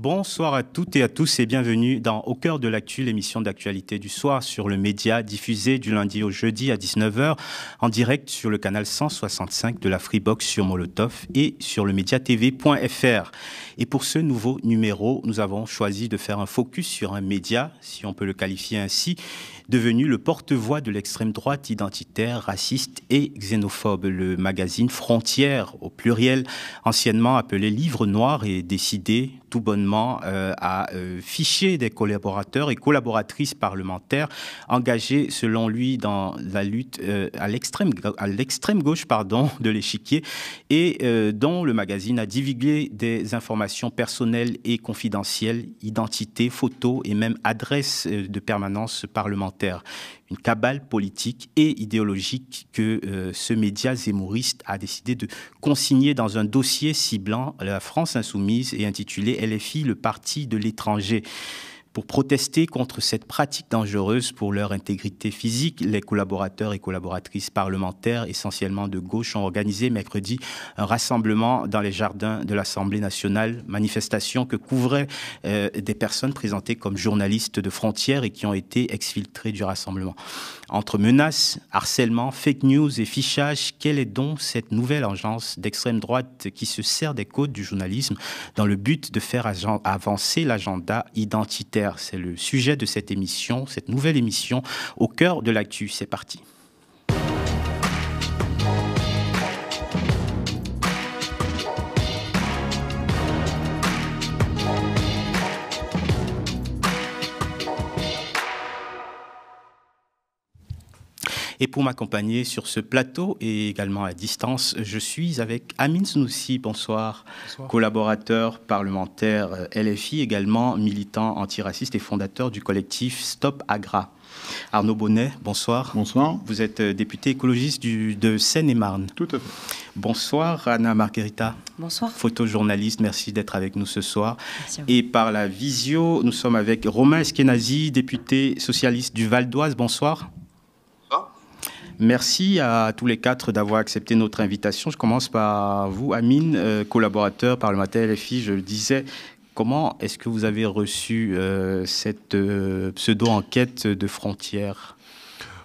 Bonsoir à toutes et à tous et bienvenue dans Au cœur de l'actu, l'émission d'actualité du soir sur le média diffusé du lundi au jeudi à 19 h en direct sur le canal 165 de la Freebox sur Molotov et sur le mediatv.fr. Et pour ce nouveau numéro, nous avons choisi de faire un focus sur un média, si on peut le qualifier ainsi, devenu le porte-voix de l'extrême droite identitaire, raciste et xénophobe. Le magazine Frontières, au pluriel, anciennement appelé Livre Noir, est décidé tout bonnement à ficher des collaborateurs et collaboratrices parlementaires engagés, selon lui, dans la lutte à l'extrême gauche de l'échiquier et dont le magazine a divulgué des informations personnelles et confidentielles, identités, photos et même adresses de permanence parlementaire. Une cabale politique et idéologique que ce média zémouriste a décidé de consigner dans un dossier ciblant la France insoumise et intitulé LFI, le parti de l'étranger. Pour protester contre cette pratique dangereuse pour leur intégrité physique, les collaborateurs et collaboratrices parlementaires, essentiellement de gauche, ont organisé mercredi un rassemblement dans les jardins de l'Assemblée nationale, manifestation que couvraient des personnes présentées comme journalistes de Frontières et qui ont été exfiltrées du rassemblement. Entre menaces, harcèlement, fake news et fichage, quelle est donc cette nouvelle agence d'extrême droite qui se sert des codes du journalisme dans le but de faire avancer l'agenda identitaire? C'est le sujet de cette émission, cette nouvelle émission, Au cœur de l'actu. C'est parti. Et pour m'accompagner sur ce plateau et également à distance, je suis avec Amine Snoussi. Bonsoir. Bonsoir. Collaborateur parlementaire LFI, également militant antiraciste et fondateur du collectif Stop Agra. Arnaud Bonnet, bonsoir. Bonsoir. Vous êtes député écologiste de Seine-et-Marne. Tout à fait. Bonsoir Anna Margherita. Bonsoir. Photojournaliste, merci d'être avec nous ce soir. Et par la visio, nous sommes avec Romain Eskenazi, député socialiste du Val d'Oise. Bonsoir. Merci à tous les quatre d'avoir accepté notre invitation. Je commence par vous, Amine, collaborateur parlementaire LFI. Je le disais, comment est-ce que vous avez reçu cette pseudo-enquête de Frontières ?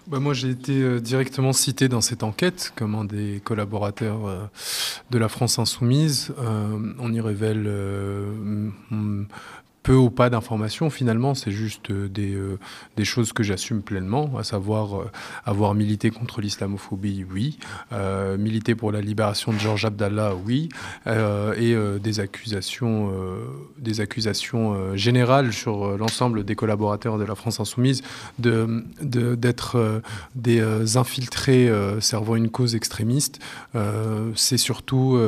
Moi, j'ai été directement cité dans cette enquête comme un des collaborateurs de la France insoumise. On y révèle peu ou pas d'informations, finalement, c'est juste des choses que j'assume pleinement, à savoir avoir milité contre l'islamophobie, oui, militer pour la libération de Georges Abdallah, oui, et des accusations générales sur l'ensemble des collaborateurs de la France insoumise d'être des infiltrés servant une cause extrémiste. C'est surtout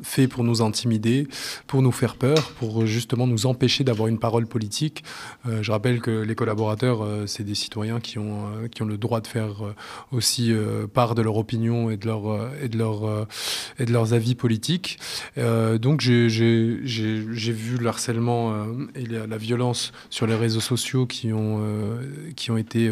fait pour nous intimider, pour nous faire peur, pour justement nous empêcher d'avoir une parole politique. Je rappelle que les collaborateurs, c'est des citoyens qui ont le droit de faire aussi part de leur opinion et de leurs avis politiques. Donc j'ai vu le harcèlement et la violence sur les réseaux sociaux qui ont été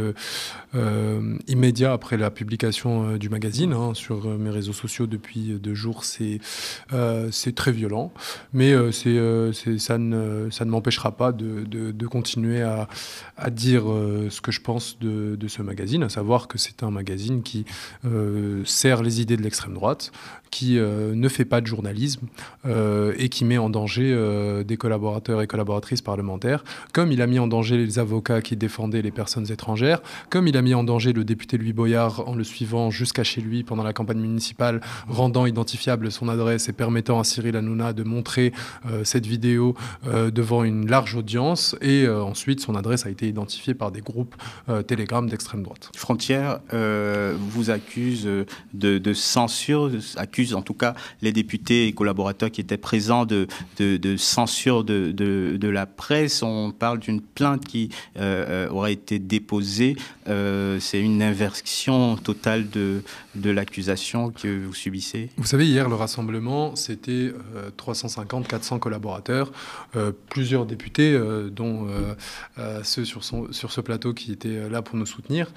immédiats après la publication du magazine. Sur mes réseaux sociaux depuis 2 jours, c'est très violent, mais ça ne m'empêchera pas de continuer à dire ce que je pense de ce magazine, à savoir que c'est un magazine qui sert les idées de l'extrême droite, qui ne fait pas de journalisme et qui met en danger des collaborateurs et collaboratrices parlementaires, comme il a mis en danger les avocats qui défendaient les personnes étrangères, comme il a mis en danger le député Louis Boyard en le suivant jusqu'à chez lui pendant la campagne municipale, rendant identifiable son adresse et permettant à Cyril Hanouna de montrer cette vidéo devant une large audience. Et ensuite, son adresse a été identifiée par des groupes Telegram d'extrême droite. Frontières vous accuse de censure, accuse en tout cas les députés et collaborateurs qui étaient présents de censure de la presse. On parle d'une plainte qui aurait été déposée. C'est une inversion totale de l'accusation que vous subissez. Vous savez, hier, le rassemblement Avant, c'était 350, 400 collaborateurs, plusieurs députés, dont ceux sur ce plateau qui étaient là pour nous soutenir,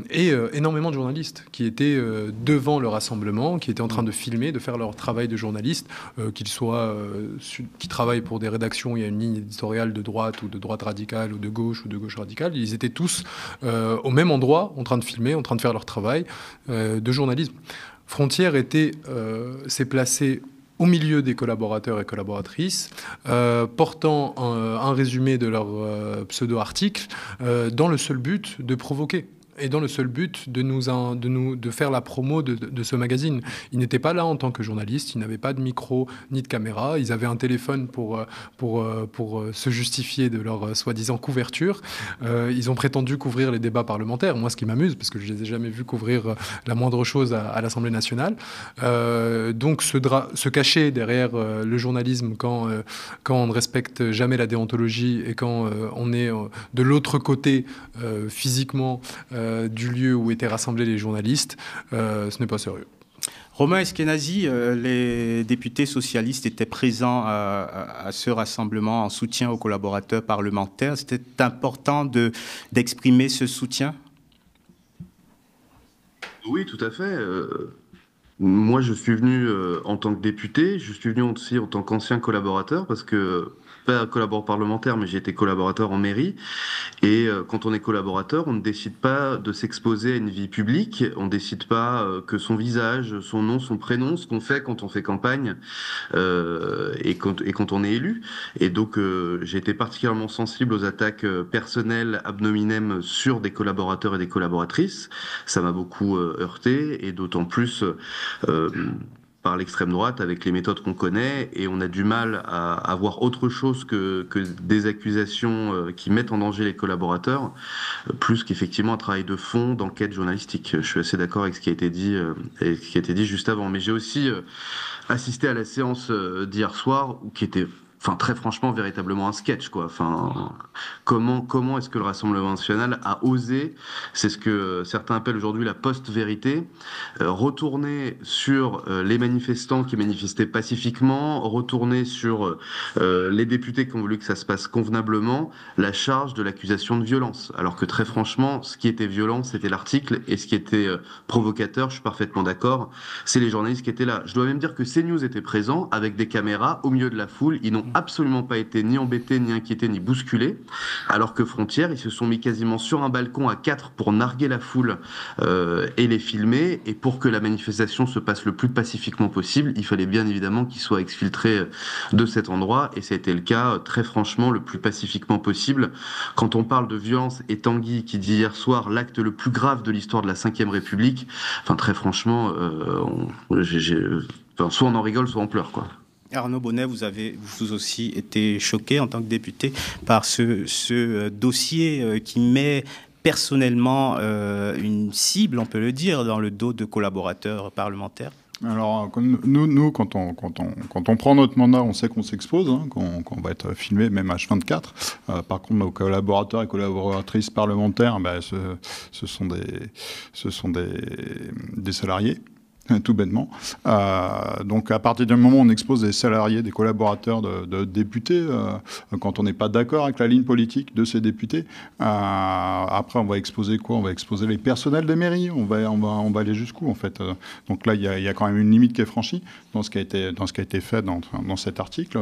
et énormément de journalistes qui étaient devant le rassemblement, qui étaient en train de filmer, de faire leur travail de journaliste, qui travaillent pour des rédactions où il y a une ligne éditoriale de droite ou de droite radicale ou de gauche radicale. Ils étaient tous au même endroit, en train de filmer, en train de faire leur travail de journalisme. Frontières s'est placé au milieu des collaborateurs et collaboratrices, portant un résumé de leur pseudo-article, dans le seul but de provoquer. Et dans le seul but de faire la promo de ce magazine. Ils n'étaient pas là en tant que journalistes, ils n'avaient pas de micro ni de caméra, ils avaient un téléphone pour se justifier de leur soi-disant couverture. Ils ont prétendu couvrir les débats parlementaires, moi ce qui m'amuse, parce que je ne les ai jamais vus couvrir la moindre chose à l'Assemblée nationale. Donc se cacher derrière le journalisme quand on ne respecte jamais la déontologie et quand on est de l'autre côté physiquement du lieu où étaient rassemblés les journalistes, ce n'est pas sérieux. Romain Eskenazi, les députés socialistes étaient présents à ce rassemblement en soutien aux collaborateurs parlementaires. C'était important d'exprimer ce soutien? Oui, tout à fait. Moi, je suis venu en tant que député, je suis venu aussi en tant qu'ancien collaborateur, parce que pas collaborateur parlementaire, mais j'ai été collaborateur en mairie. Et quand on est collaborateur, on ne décide pas de s'exposer à une vie publique, on ne décide pas que son visage, son nom, son prénom, ce qu'on fait quand on fait campagne et quand on est élu. Et donc j'ai été particulièrement sensible aux attaques personnelles ab nominem sur des collaborateurs et des collaboratrices. Ça m'a beaucoup heurté, et d'autant plus par l'extrême droite avec les méthodes qu'on connaît, et on a du mal à avoir autre chose que des accusations qui mettent en danger les collaborateurs, plus qu'effectivement un travail de fond d'enquête journalistique. Je suis assez d'accord avec ce qui a été dit et ce qui a été dit juste avant. Mais j'ai aussi assisté à la séance d'hier soir, qui était très franchement, véritablement un sketch, quoi. Comment est-ce que le Rassemblement national a osé, c'est ce que certains appellent aujourd'hui la post-vérité, retourner sur les manifestants qui manifestaient pacifiquement, retourner sur les députés qui ont voulu que ça se passe convenablement, la charge de l'accusation de violence. Alors que très franchement, ce qui était violent, c'était l'article, et ce qui était provocateur, je suis parfaitement d'accord, c'est les journalistes qui étaient là. Je dois même dire que CNews était présent avec des caméras au milieu de la foule. Ils n'ont absolument pas été ni embêtés, ni inquiétés, ni bousculés, alors que Frontières, ils se sont mis quasiment sur un balcon à 4 pour narguer la foule et les filmer, et pour que la manifestation se passe le plus pacifiquement possible, il fallait bien évidemment qu'ils soient exfiltrés de cet endroit, et ça a été le cas très franchement le plus pacifiquement possible. Quand on parle de violence, et Tanguy qui dit hier soir l'acte le plus grave de l'histoire de la Ve République, très franchement, soit on en rigole, soit on pleure, quoi. Arnaud Bonnet, vous aussi été choqué en tant que député par ce dossier qui met personnellement une cible, on peut le dire, dans le dos de collaborateurs parlementaires. Alors, nous quand on prend notre mandat, on sait qu'on s'expose, qu'on va être filmé, même H24. Par contre, nos collaborateurs et collaboratrices parlementaires, ce sont des salariés. Tout bêtement. Donc, à partir du moment où on expose des salariés, des collaborateurs de députés, quand on n'est pas d'accord avec la ligne politique de ces députés, après, on va exposer quoi? On va exposer les personnels des mairies. On va aller jusqu'où, en fait? Donc là, il y a quand même une limite qui est franchie dans ce qui a été fait dans cet article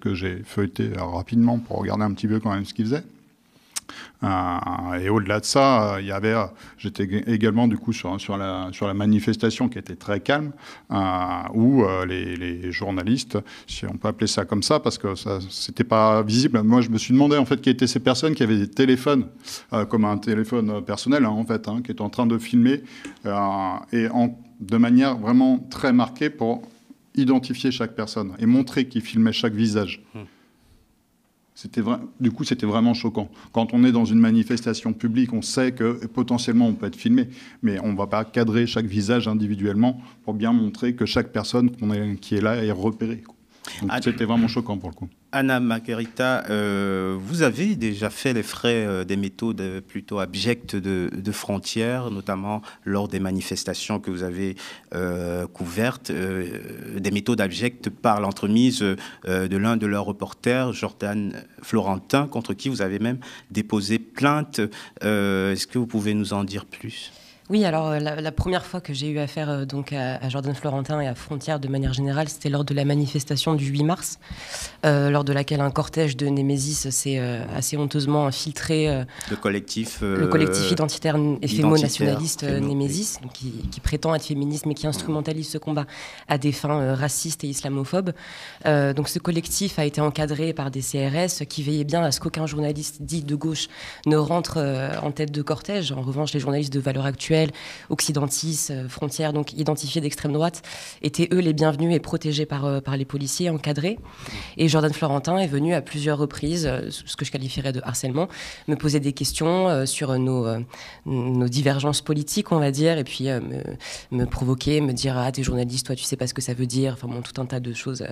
que j'ai feuilleté rapidement pour regarder un petit peu quand même ce qu'il faisait. Et au-delà de ça, j'étais également du coup sur la manifestation qui était très calme, où les journalistes, si on peut appeler ça comme ça, parce que ça c'était pas visible. Moi, je me suis demandé en fait qui étaient ces personnes qui avaient des téléphones, comme un téléphone personnel en fait, qui étaient en train de filmer de manière vraiment très marquée pour identifier chaque personne et montrer qu'ils filmaient chaque visage. Du coup, c'était vraiment choquant. Quand on est dans une manifestation publique, on sait que potentiellement on peut être filmé, mais on ne va pas cadrer chaque visage individuellement pour bien montrer que chaque personne qui est là est repérée. Donc c'était vraiment choquant pour le coup. Anna Margarita, vous avez déjà fait les frais des méthodes plutôt abjectes de frontières, notamment lors des manifestations que vous avez couvertes, des méthodes abjectes par l'entremise de l'un de leurs reporters, Jordan Florentin, contre qui vous avez même déposé plainte. Est-ce que vous pouvez nous en dire plus ? Oui, alors la première fois que j'ai eu affaire donc à Jordan Florentin et à Frontières de manière générale, c'était lors de la manifestation du 8 mars, lors de laquelle un cortège de Némésis s'est assez honteusement infiltré. Le collectif identitaire et fémo-nationaliste Némésis, qui prétend être féministe mais qui instrumentalise ce combat à des fins racistes et islamophobes. Donc ce collectif a été encadré par des CRS qui veillaient bien à ce qu'aucun journaliste dit de gauche ne rentre en tête de cortège. En revanche, les journalistes de Valeurs Actuelles, Occidentis, Frontières, donc identifiés d'extrême droite, étaient eux les bienvenus et protégés par les policiers, encadrés. Et Jordan Florentin est venu à plusieurs reprises, ce que je qualifierais de harcèlement, me poser des questions sur nos divergences politiques, on va dire, et puis me provoquer, me dire « Ah, t'es journaliste, toi, tu sais pas ce que ça veut dire », enfin bon, tout un tas de choses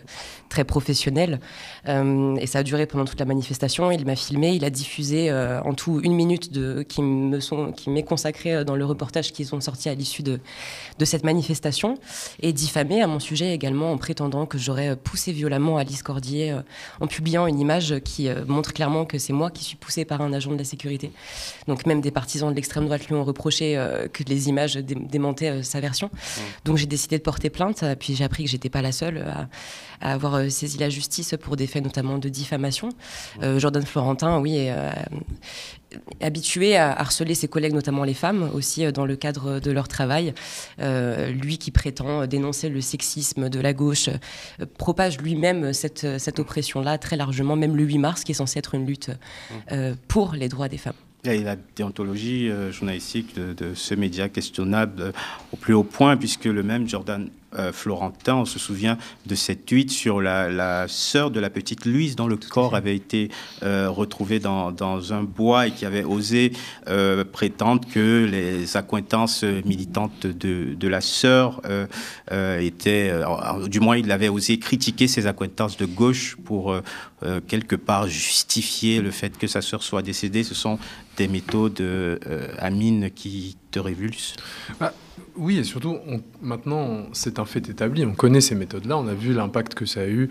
très professionnelles. Et ça a duré pendant toute la manifestation. Il m'a filmé, il a diffusé en tout 1 minute qui m'est consacrée dans le reportage qu'ils ont sorti à l'issue de cette manifestation, et diffamé à mon sujet également en prétendant que j'aurais poussé violemment Alice Cordier en publiant une image qui montre clairement que c'est moi qui suis poussée par un agent de la sécurité. Donc même des partisans de l'extrême droite lui ont reproché que les images démentaient sa version. Donc j'ai décidé de porter plainte, puis j'ai appris que j'étais pas la seule à avoir saisi la justice pour des faits notamment de diffamation. Jordan Florentin, oui, est habitué à harceler ses collègues, notamment les femmes, aussi dans le cadre de leur travail. Lui qui prétend dénoncer le sexisme de la gauche, propage lui-même cette oppression-là très largement, même le 8 mars, qui est censé être une lutte pour les droits des femmes. Et la déontologie journalistique de ce média questionnable au plus haut point, puisque le même Jordan Florentin, on se souvient de cette tweet sur la sœur de la petite Louise, dont le corps avait été retrouvé dans un bois, et qui avait osé prétendre que les accointances militantes de la sœur étaient, du moins il avait osé critiquer ses accointances de gauche pour quelque part justifier le fait que sa sœur soit décédée. Ce sont des méthodes, Amine, qui te révulsent? Oui, et surtout, maintenant, c'est un fait établi. On connaît ces méthodes-là. On a vu l'impact que ça a eu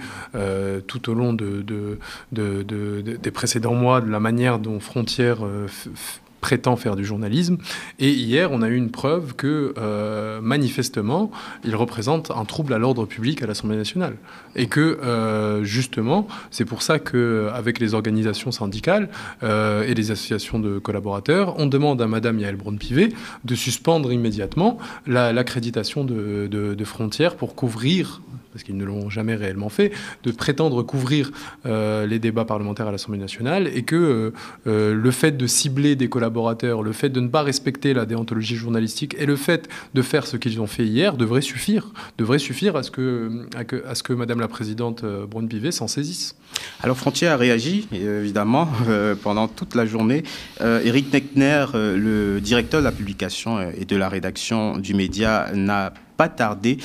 tout au long des précédents mois, de la manière dont Frontières prétend faire du journalisme. Et hier, on a eu une preuve que, manifestement, il représente un trouble à l'ordre public à l'Assemblée nationale. Et que, justement, c'est pour ça qu'avec les organisations syndicales et les associations de collaborateurs, on demande à Madame Yael Braun-Pivet de suspendre immédiatement l'accréditation de Frontières pour couvrir, parce qu'ils ne l'ont jamais réellement fait, de prétendre couvrir les débats parlementaires à l'Assemblée nationale, et que le fait de cibler des collaborateurs, le fait de ne pas respecter la déontologie journalistique et le fait de faire ce qu'ils ont fait hier devrait suffire à ce que Madame la Présidente Braun-Pivet s'en saisisse. Alors Frontières a réagi, évidemment, pendant toute la journée. Éric Neckner, le directeur de la publication et de la rédaction du média, n'a pas tardé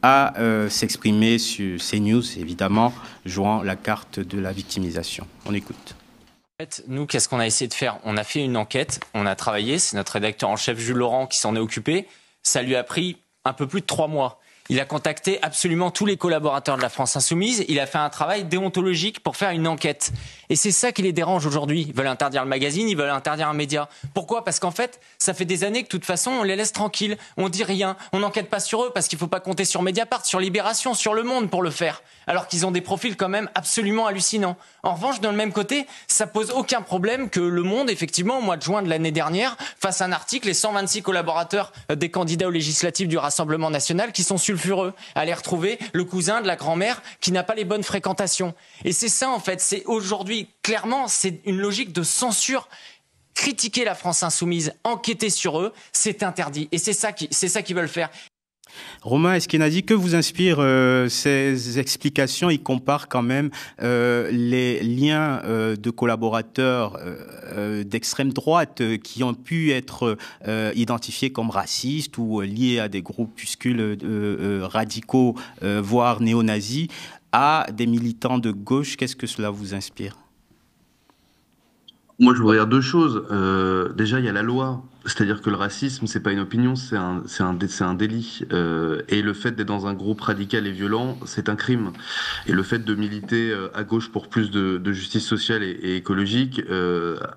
à s'exprimer sur CNews, évidemment, jouant la carte de la victimisation. On écoute. En fait, nous, qu'est-ce qu'on a essayé de faire? On a fait une enquête, on a travaillé, c'est notre rédacteur en chef Jules Laurent qui s'en est occupé. Ça lui a pris un peu plus de 3 mois. Il a contacté absolument tous les collaborateurs de la France Insoumise. Il a fait un travail déontologique pour faire une enquête. Et c'est ça qui les dérange aujourd'hui. Ils veulent interdire le magazine, ils veulent interdire un média. Pourquoi? Parce qu'en fait, ça fait des années que de toute façon, on les laisse tranquilles. On dit rien. On n'enquête pas sur eux parce qu'il ne faut pas compter sur Mediapart, sur Libération, sur Le Monde pour le faire. Alors qu'ils ont des profils quand même absolument hallucinants. En revanche, d'un même côté, ça pose aucun problème que Le Monde, effectivement, au mois de juin de l'année dernière, fasse un article, les 126 collaborateurs des candidats aux législatives du Rassemblement national qui sont sulfureux, aller retrouver le cousin de la grand-mère qui n'a pas les bonnes fréquentations. Et c'est ça, en fait, c'est aujourd'hui, clairement, c'est une logique de censure. Critiquer la France Insoumise, enquêter sur eux, c'est interdit. Et c'est ça qu'ils veulent faire. Romain Eskenazi, que vous inspirent ces explications? Il compare quand même les liens de collaborateurs d'extrême droite qui ont pu être identifiés comme racistes ou liés à des groupuscules radicaux, voire néo-nazis, à des militants de gauche. Qu'est-ce que cela vous inspire? Moi, je voudrais dire deux choses. Déjà, il y a la loi. C'est-à-dire que le racisme, c'est pas une opinion, c'est un délit. Et le fait d'être dans un groupe radical et violent, c'est un crime. Et le fait de militer à gauche pour plus de justice sociale et écologique,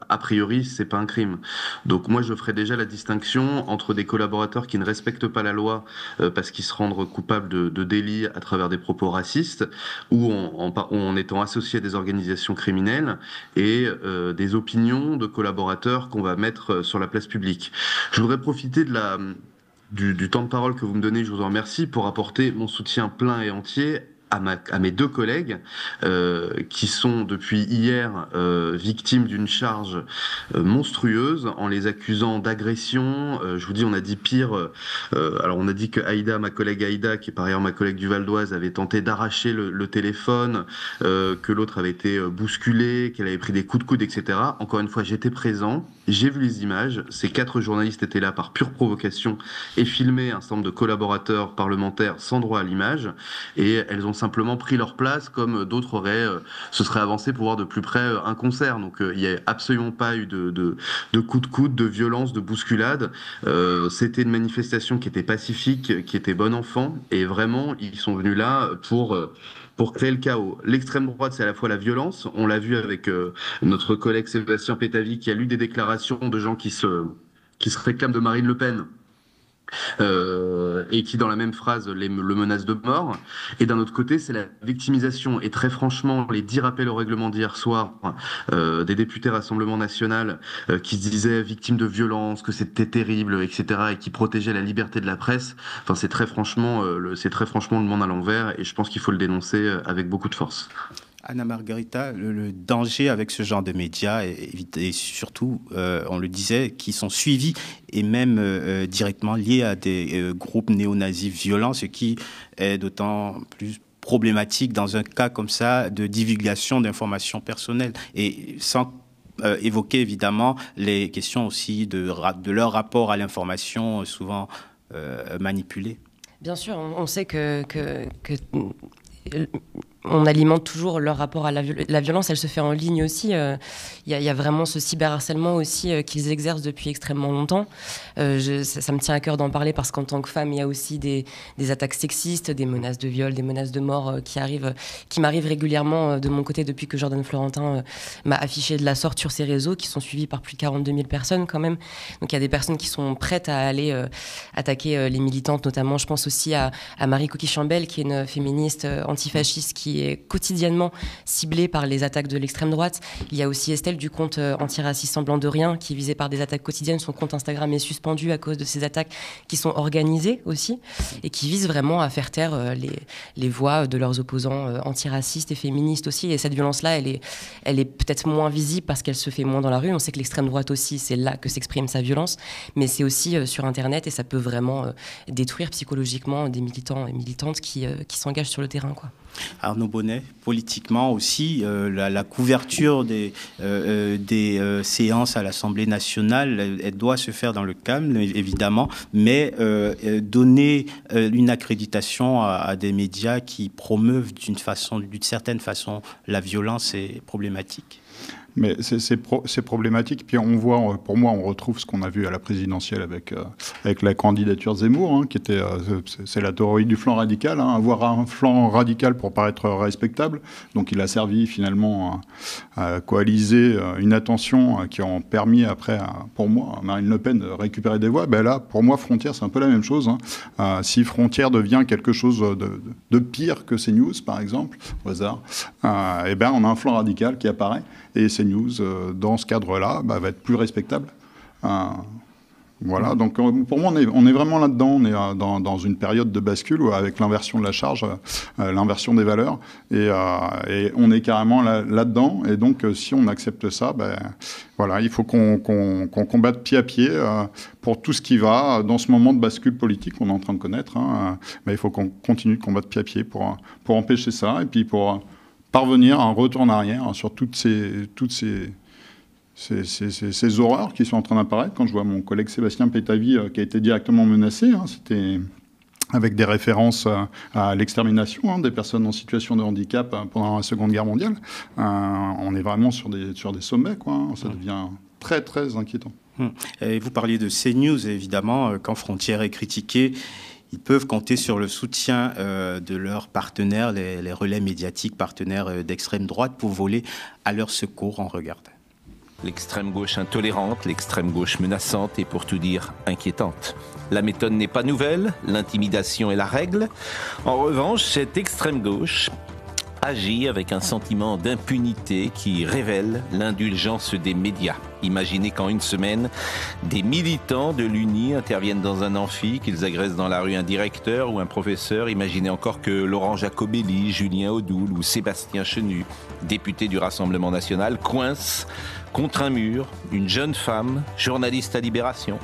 a priori, c'est pas un crime. Donc moi, je ferais déjà la distinction entre des collaborateurs qui ne respectent pas la loi parce qu'ils se rendent coupables de délits à travers des propos racistes ou en étant associés à des organisations criminelles et des opinions de collaborateurs qu'on va mettre sur la place publique. Je voudrais profiter du temps de parole que vous me donnez, je vous en remercie, pour apporter mon soutien plein et entier à mes deux collègues qui sont depuis hier victimes d'une charge monstrueuse en les accusant d'agression. Je vous dis, on a dit pire. Alors on a dit que Aïda, ma collègue Aïda, qui est par ailleurs ma collègue du Val d'Oise, avait tenté d'arracher le téléphone, que l'autre avait été bousculé, qu'elle avait pris des coups de coude, etc. Encore une fois, j'étais présent, j'ai vu les images. Ces 4 journalistes étaient là par pure provocation et filmaient un certain nombre de collaborateurs parlementaires sans droit à l'image, et elles ont simplement pris leur place comme d'autres se seraient avancés pour voir de plus près un concert. Donc il n'y a absolument pas eu de coups de coude, de violence, de bousculade. C'était une manifestation qui était pacifique, qui était bon enfant, et vraiment ils sont venus là pour créer le chaos. L'extrême droite, c'est à la fois la violence. On l'a vu avec notre collègue Sébastien Pétavy, qui a lu des déclarations de gens qui se réclament de Marine Le Pen, et qui dans la même phrase le menace de mort. Et d'un autre côté, c'est la victimisation. Et très franchement, les 10 rappels au règlement d'hier soir des députés Rassemblement National qui se disaient victimes de violence, que c'était terrible, etc., et qui protégeaient la liberté de la presse, enfin, c'est très franchement le monde à l'envers, et je pense qu'il faut le dénoncer avec beaucoup de force. Anna Margarita, le danger avec ce genre de médias et surtout, on le disait, qui sont suivis et même directement liés à des groupes néo-nazis violents, ce qui est d'autant plus problématique dans un cas comme ça de divulgation d'informations personnelles. Et sans évoquer évidemment les questions aussi de leur rapport à l'information souvent manipulée. Bien sûr, on sait que on alimente toujours leur rapport à la violence, elle se fait en ligne aussi. Il y a vraiment ce cyberharcèlement aussi qu'ils exercent depuis extrêmement longtemps. Ça me tient à cœur d'en parler parce qu'en tant que femme, il y a aussi des attaques sexistes, des menaces de viol, des menaces de mort qui m'arrivent régulièrement de mon côté depuis que Jordan Florentin m'a affiché de la sorte sur ses réseaux, qui sont suivis par plus de 42 000 personnes quand même. Donc il y a des personnes qui sont prêtes à aller attaquer les militantes, notamment je pense aussi à Marie Coquille-Chambel, qui est une féministe antifasciste qui est quotidiennement ciblée par les attaques de l'extrême droite. Il y a aussi Estelle du compte antiraciste Semblant de Rien, qui est visée par des attaques quotidiennes. Son compte Instagram est suspendu à cause de ces attaques qui sont organisées aussi et qui visent vraiment à faire taire les voix de leurs opposants antiracistes et féministes aussi. Et cette violence-là, elle est peut-être moins visible parce qu'elle se fait moins dans la rue. On sait que l'extrême droite aussi, c'est là que s'exprime sa violence, mais c'est aussi sur Internet, et ça peut vraiment détruire psychologiquement des militants et militantes qui s'engagent sur le terrain, quoi. Arnaud Bonnet, politiquement aussi, la couverture des séances à l'Assemblée nationale, elle doit se faire dans le calme, évidemment, mais donner une accréditation à des médias qui promeuvent d'une certaine façon la violence est problématique. Mais c'est problématique. Puis on voit, pour moi, on retrouve ce qu'on a vu à la présidentielle avec la candidature Zemmour, hein, qui était, c'est la théorie du flanc radical, hein, avoir un flanc radical pour paraître respectable. Donc il a servi finalement à coaliser une attention qui ont permis après, pour moi, à Marine Le Pen de récupérer des voix. Ben là, pour moi, Frontières, c'est un peu la même chose. Hein. Si Frontières devient quelque chose de pire que CNews, par exemple, au hasard, et ben on a un flanc radical qui apparaît. Et CNews, dans ce cadre-là, va être plus respectable. Voilà, donc pour moi, on est vraiment là-dedans. On est dans une période de bascule avec l'inversion de la charge, l'inversion des valeurs. Et on est carrément là-dedans. Et donc, si on accepte ça, voilà, il faut qu'on combatte pied à pied pour tout ce qui va dans ce moment de bascule politique qu'on est en train de connaître. Hein, il faut qu'on continue de combattre pied à pied pour empêcher ça et puis pour parvenir à un retour en arrière sur toutes ces horreurs qui sont en train d'apparaître. Quand je vois mon collègue Sébastien Pétavy qui a été directement menacé, hein, avec des références à l'extermination des personnes en situation de handicap pendant la Seconde Guerre mondiale. On est vraiment sur des sommets, quoi. Ça devient très, très inquiétant. Et vous parliez de CNews, évidemment, quand Frontières est critiqué, ils peuvent compter sur le soutien de leurs partenaires, les relais médiatiques partenaires d'extrême droite, pour voler à leur secours. On regarde. L'extrême gauche intolérante, l'extrême gauche menaçante et pour tout dire inquiétante. La méthode n'est pas nouvelle, l'intimidation est la règle. En revanche, cette extrême gauche agit avec un sentiment d'impunité qui révèle l'indulgence des médias. Imaginez qu'en une semaine, des militants de l'UNI interviennent dans un amphi, qu'ils agressent dans la rue un directeur ou un professeur. Imaginez encore que Laurent Jacobelli, Julien Audoul ou Sébastien Chenu, députés du Rassemblement national, coincent contre un mur une jeune femme, journaliste à Libération.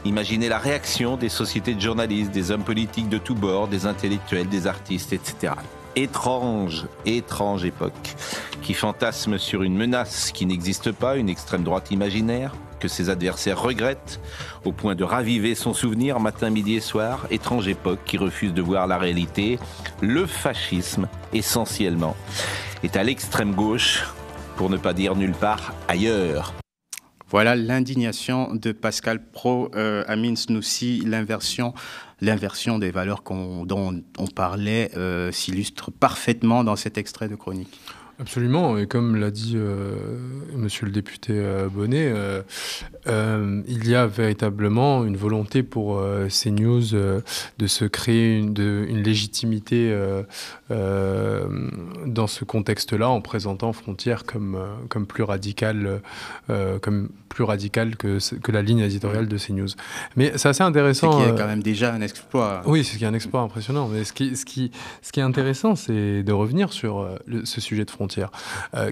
Imaginez la réaction des sociétés de journalistes, des hommes politiques de tous bords, des intellectuels, des artistes, etc. Étrange époque, qui fantasme sur une menace qui n'existe pas, une extrême droite imaginaire, que ses adversaires regrettent, au point de raviver son souvenir matin, midi et soir. Étrange époque qui refuse de voir la réalité. Le fascisme, essentiellement, est à l'extrême gauche, pour ne pas dire nulle part ailleurs. Voilà l'indignation de Pascal Praud, Amine Snoussi, l'inversion des valeurs dont on parlait s'illustre parfaitement dans cet extrait de chronique. Absolument, et comme l'a dit monsieur le député Bonnet, il y a véritablement une volonté pour CNews de se créer une légitimité dans ce contexte-là, en présentant Frontières comme plus radical que la ligne éditoriale de CNews. Mais c'est assez intéressant. C'est qui est quand même déjà un exploit. Oui, c'est un exploit impressionnant. Mais ce qui est intéressant, c'est de revenir sur ce sujet de Frontières.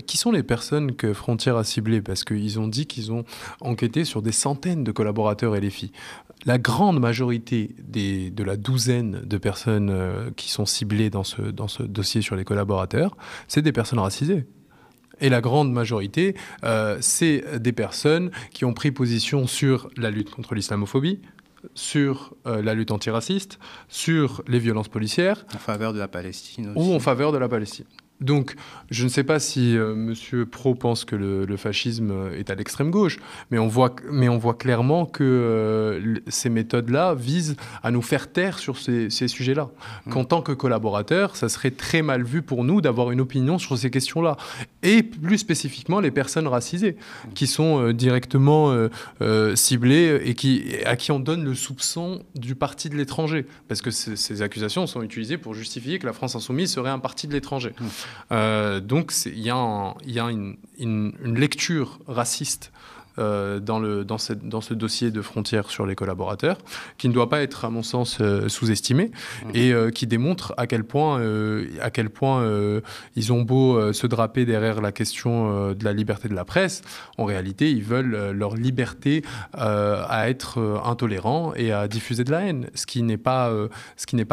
Qui sont les personnes que Frontières a ciblées? Parce qu'ils ont dit qu'ils ont enquêté sur des centaines de collaborateurs LFI. La grande majorité de la douzaine de personnes qui sont ciblées dans ce dossier sur les collaborateurs, c'est des personnes racisées. Et la grande majorité, c'est des personnes qui ont pris position sur la lutte contre l'islamophobie, sur la lutte antiraciste, sur les violences policières. En faveur de la Palestine aussi. Ou en faveur de la Palestine. Donc, je ne sais pas si M. Praud pense que le fascisme est à l'extrême gauche, mais on voit clairement que ces méthodes-là visent à nous faire taire sur ces sujets-là. Qu'en tant que collaborateurs, ça serait très mal vu pour nous d'avoir une opinion sur ces questions-là. Et plus spécifiquement, les personnes racisées, qui sont directement ciblées et à qui on donne le soupçon du parti de l'étranger. Parce que ces accusations sont utilisées pour justifier que la France insoumise serait un parti de l'étranger. Donc il y a une lecture raciste dans ce dossier de Frontières sur les collaborateurs, qui ne doit pas être, à mon sens, sous-estimé, et qui démontre à quel point ils ont beau se draper derrière la question de la liberté de la presse, en réalité, ils veulent leur liberté à être intolérants et à diffuser de la haine, ce qui n'est pas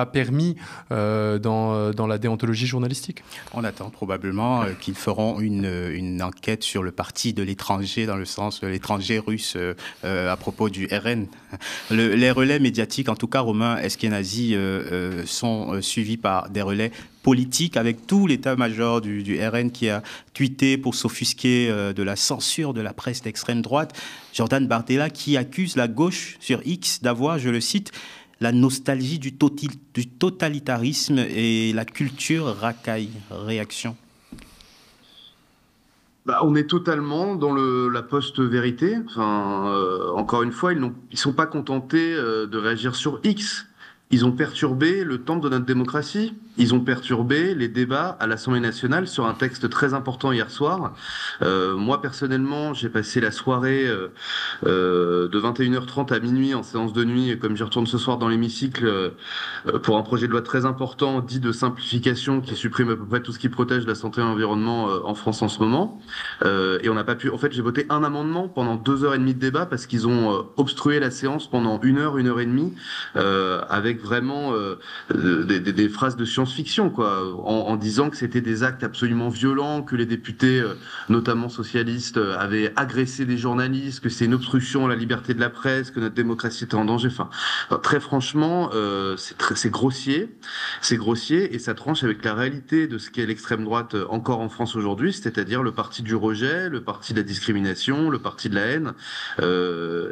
permis dans la déontologie journalistique. On attend probablement qu'ils feront une enquête sur le parti de l'étranger, dans le sens de l'étranger russe à propos du RN. Les relais médiatiques, en tout cas Romain Eskenazi, sont suivis par des relais politiques avec tout l'état-major du RN qui a tweeté pour s'offusquer de la censure de la presse d'extrême droite. Jordan Bardella qui accuse la gauche sur X d'avoir, je le cite, la nostalgie du totalitarisme et la culture racaille. Réaction? On est totalement dans la post-vérité. Encore une fois, ils sont pas contentés de réagir sur X. Ils ont perturbé le temple de notre démocratie. Ils ont perturbé les débats à l'Assemblée nationale sur un texte très important hier soir. Moi, personnellement, j'ai passé la soirée de 21h30 à minuit en séance de nuit, comme j'y retourne ce soir dans l'hémicycle, pour un projet de loi très important, dit de simplification, qui supprime à peu près tout ce qui protège la santé et l'environnement en France en ce moment. Et on n'a pas pu... En fait, j'ai voté un amendement pendant 2h30 de débat parce qu'ils ont obstrué la séance pendant 1 heure et demie, avec vraiment des phrases de science science-fiction, quoi, en disant que c'était des actes absolument violents, que les députés, notamment socialistes, avaient agressé des journalistes, que c'est une obstruction à la liberté de la presse, que notre démocratie était en danger. Enfin, très franchement, c'est grossier, et ça tranche avec la réalité de ce qu'est l'extrême droite encore en France aujourd'hui, c'est-à-dire le parti du rejet, le parti de la discrimination, le parti de la haine,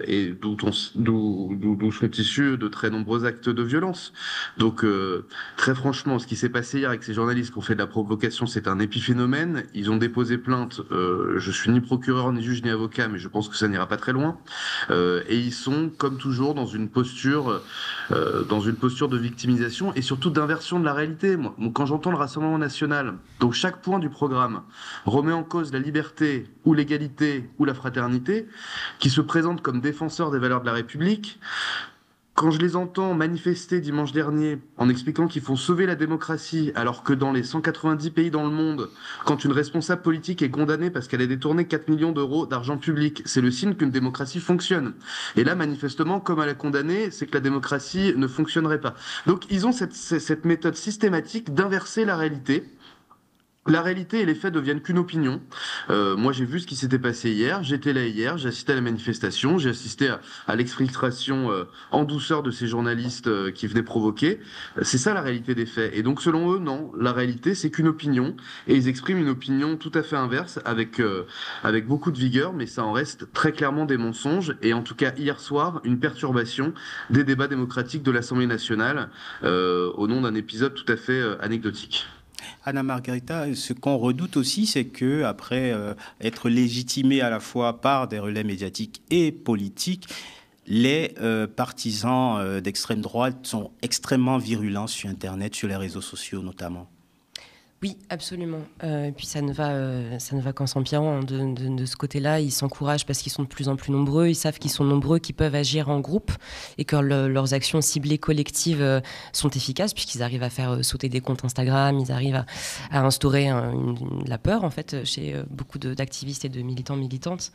et d'où sont issus de très nombreux actes de violence. Donc, très franchement, ce qui s'est passé hier avec ces journalistes qui ont fait de la provocation, c'est un épiphénomène. Ils ont déposé plainte. Je suis ni procureur, ni juge, ni avocat, mais je pense que ça n'ira pas très loin. Et ils sont, comme toujours, dans une posture de victimisation et surtout d'inversion de la réalité. Moi, quand j'entends le Rassemblement national, donc chaque point du programme remet en cause la liberté ou l'égalité ou la fraternité, qui se présentent comme défenseurs des valeurs de la République. Quand je les entends manifester dimanche dernier en expliquant qu'il faut sauver la démocratie, alors que dans les 190 pays dans le monde, quand une responsable politique est condamnée parce qu'elle a détourné 4 millions d'euros d'argent public, c'est le signe qu'une démocratie fonctionne. Et là, manifestement, comme elle a condamné, c'est que la démocratie ne fonctionnerait pas. Donc ils ont cette méthode systématique d'inverser la réalité. La réalité et les faits deviennent qu'une opinion. Moi, j'ai vu ce qui s'était passé hier. J'étais là hier. J'ai assisté à la manifestation. J'ai assisté à l'exfiltration en douceur de ces journalistes qui venaient provoquer. C'est ça la réalité des faits. Et donc, selon eux, non. La réalité, c'est qu'une opinion. Et ils expriment une opinion tout à fait inverse avec beaucoup de vigueur, mais ça en reste très clairement des mensonges. Et en tout cas, hier soir, une perturbation des débats démocratiques de l'Assemblée nationale au nom d'un épisode tout à fait anecdotique. Anna Margarita, ce qu'on redoute aussi, c'est que après être légitimé à la fois par des relais médiatiques et politiques, les partisans d'extrême droite sont extrêmement virulents sur Internet, sur les réseaux sociaux notamment. Oui, absolument. Et puis ça ne va qu'en s'empirant de ce côté-là. Ils s'encouragent parce qu'ils sont de plus en plus nombreux. Ils savent qu'ils sont nombreux, qu'ils peuvent agir en groupe et que leurs actions ciblées collectives sont efficaces puisqu'ils arrivent à faire sauter des comptes Instagram. Ils arrivent à instaurer la peur en fait chez beaucoup d'activistes et de militants, militantes.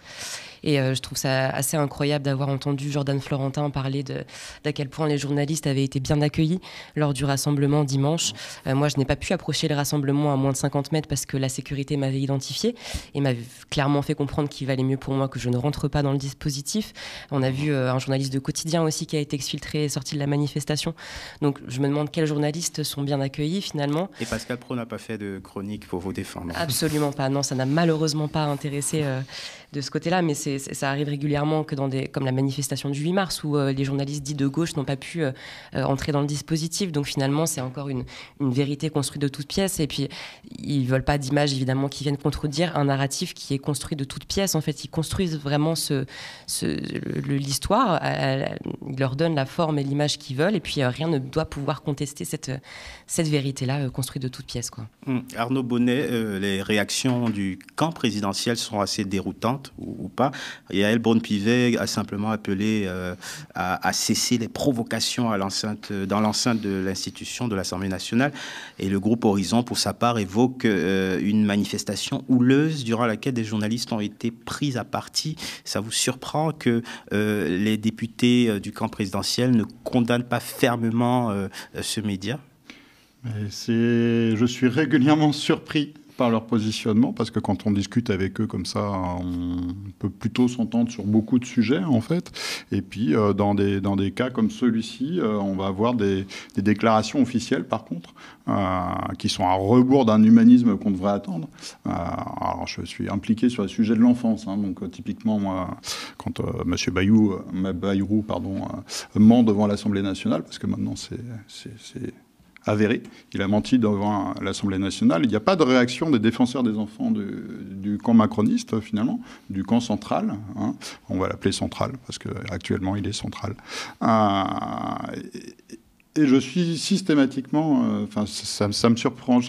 Et je trouve ça assez incroyable d'avoir entendu Jordan Florentin parler d'à quel point les journalistes avaient été bien accueillis lors du rassemblement dimanche. Moi, je n'ai pas pu approcher le rassemblement à moins de 50 mètres parce que la sécurité m'avait identifié et m'avait clairement fait comprendre qu'il valait mieux pour moi que je ne rentre pas dans le dispositif. On a vu un journaliste de Quotidien aussi qui a été exfiltré et sorti de la manifestation. Donc je me demande quels journalistes sont bien accueillis finalement. Et Pascal Praud n'a pas fait de chronique pour vous défendre? Absolument pas, non, ça n'a malheureusement pas intéressé de ce côté-là, mais ça arrive régulièrement que comme la manifestation du 8 mars où les journalistes dits de gauche n'ont pas pu entrer dans le dispositif. Donc finalement, c'est encore une vérité construite de toutes pièces. Et puis, ils ne veulent pas d'images, évidemment, qui viennent contredire un narratif qui est construit de toutes pièces. En fait, ils construisent vraiment l'histoire. Ils leur donnent la forme et l'image qu'ils veulent. Et puis, rien ne doit pouvoir contester cette vérité-là construite de toutes pièces, quoi. Arnaud Bonnet, les réactions du camp présidentiel sont assez déroutantes ou pas. Yael Braun-Pivet a simplement appelé à cesser les provocations dans l'enceinte de l'institution de l'Assemblée nationale. Et le groupe Horizon, pour sa part, évoque une manifestation houleuse durant laquelle des journalistes ont été pris à partie. Ça vous surprend que les députés du camp présidentiel ne condamnent pas fermement ce média? Je suis régulièrement surpris par leur positionnement, parce que quand on discute avec eux comme ça, on peut plutôt s'entendre sur beaucoup de sujets, en fait. Et puis, dans des cas comme celui-ci, on va avoir des déclarations officielles, par contre, qui sont à rebours d'un humanisme qu'on devrait attendre. Alors, je suis impliqué sur le sujet de l'enfance, hein, donc typiquement, moi, quand M. Bayrou ment devant l'Assemblée nationale, parce que maintenant, c'est avéré, il a menti devant l'Assemblée nationale. Il n'y a pas de réaction des défenseurs des enfants du camp macroniste, finalement, du camp central. Hein. On va l'appeler central, parce qu'actuellement, il est central. Et je suis systématiquement... ça me surprend,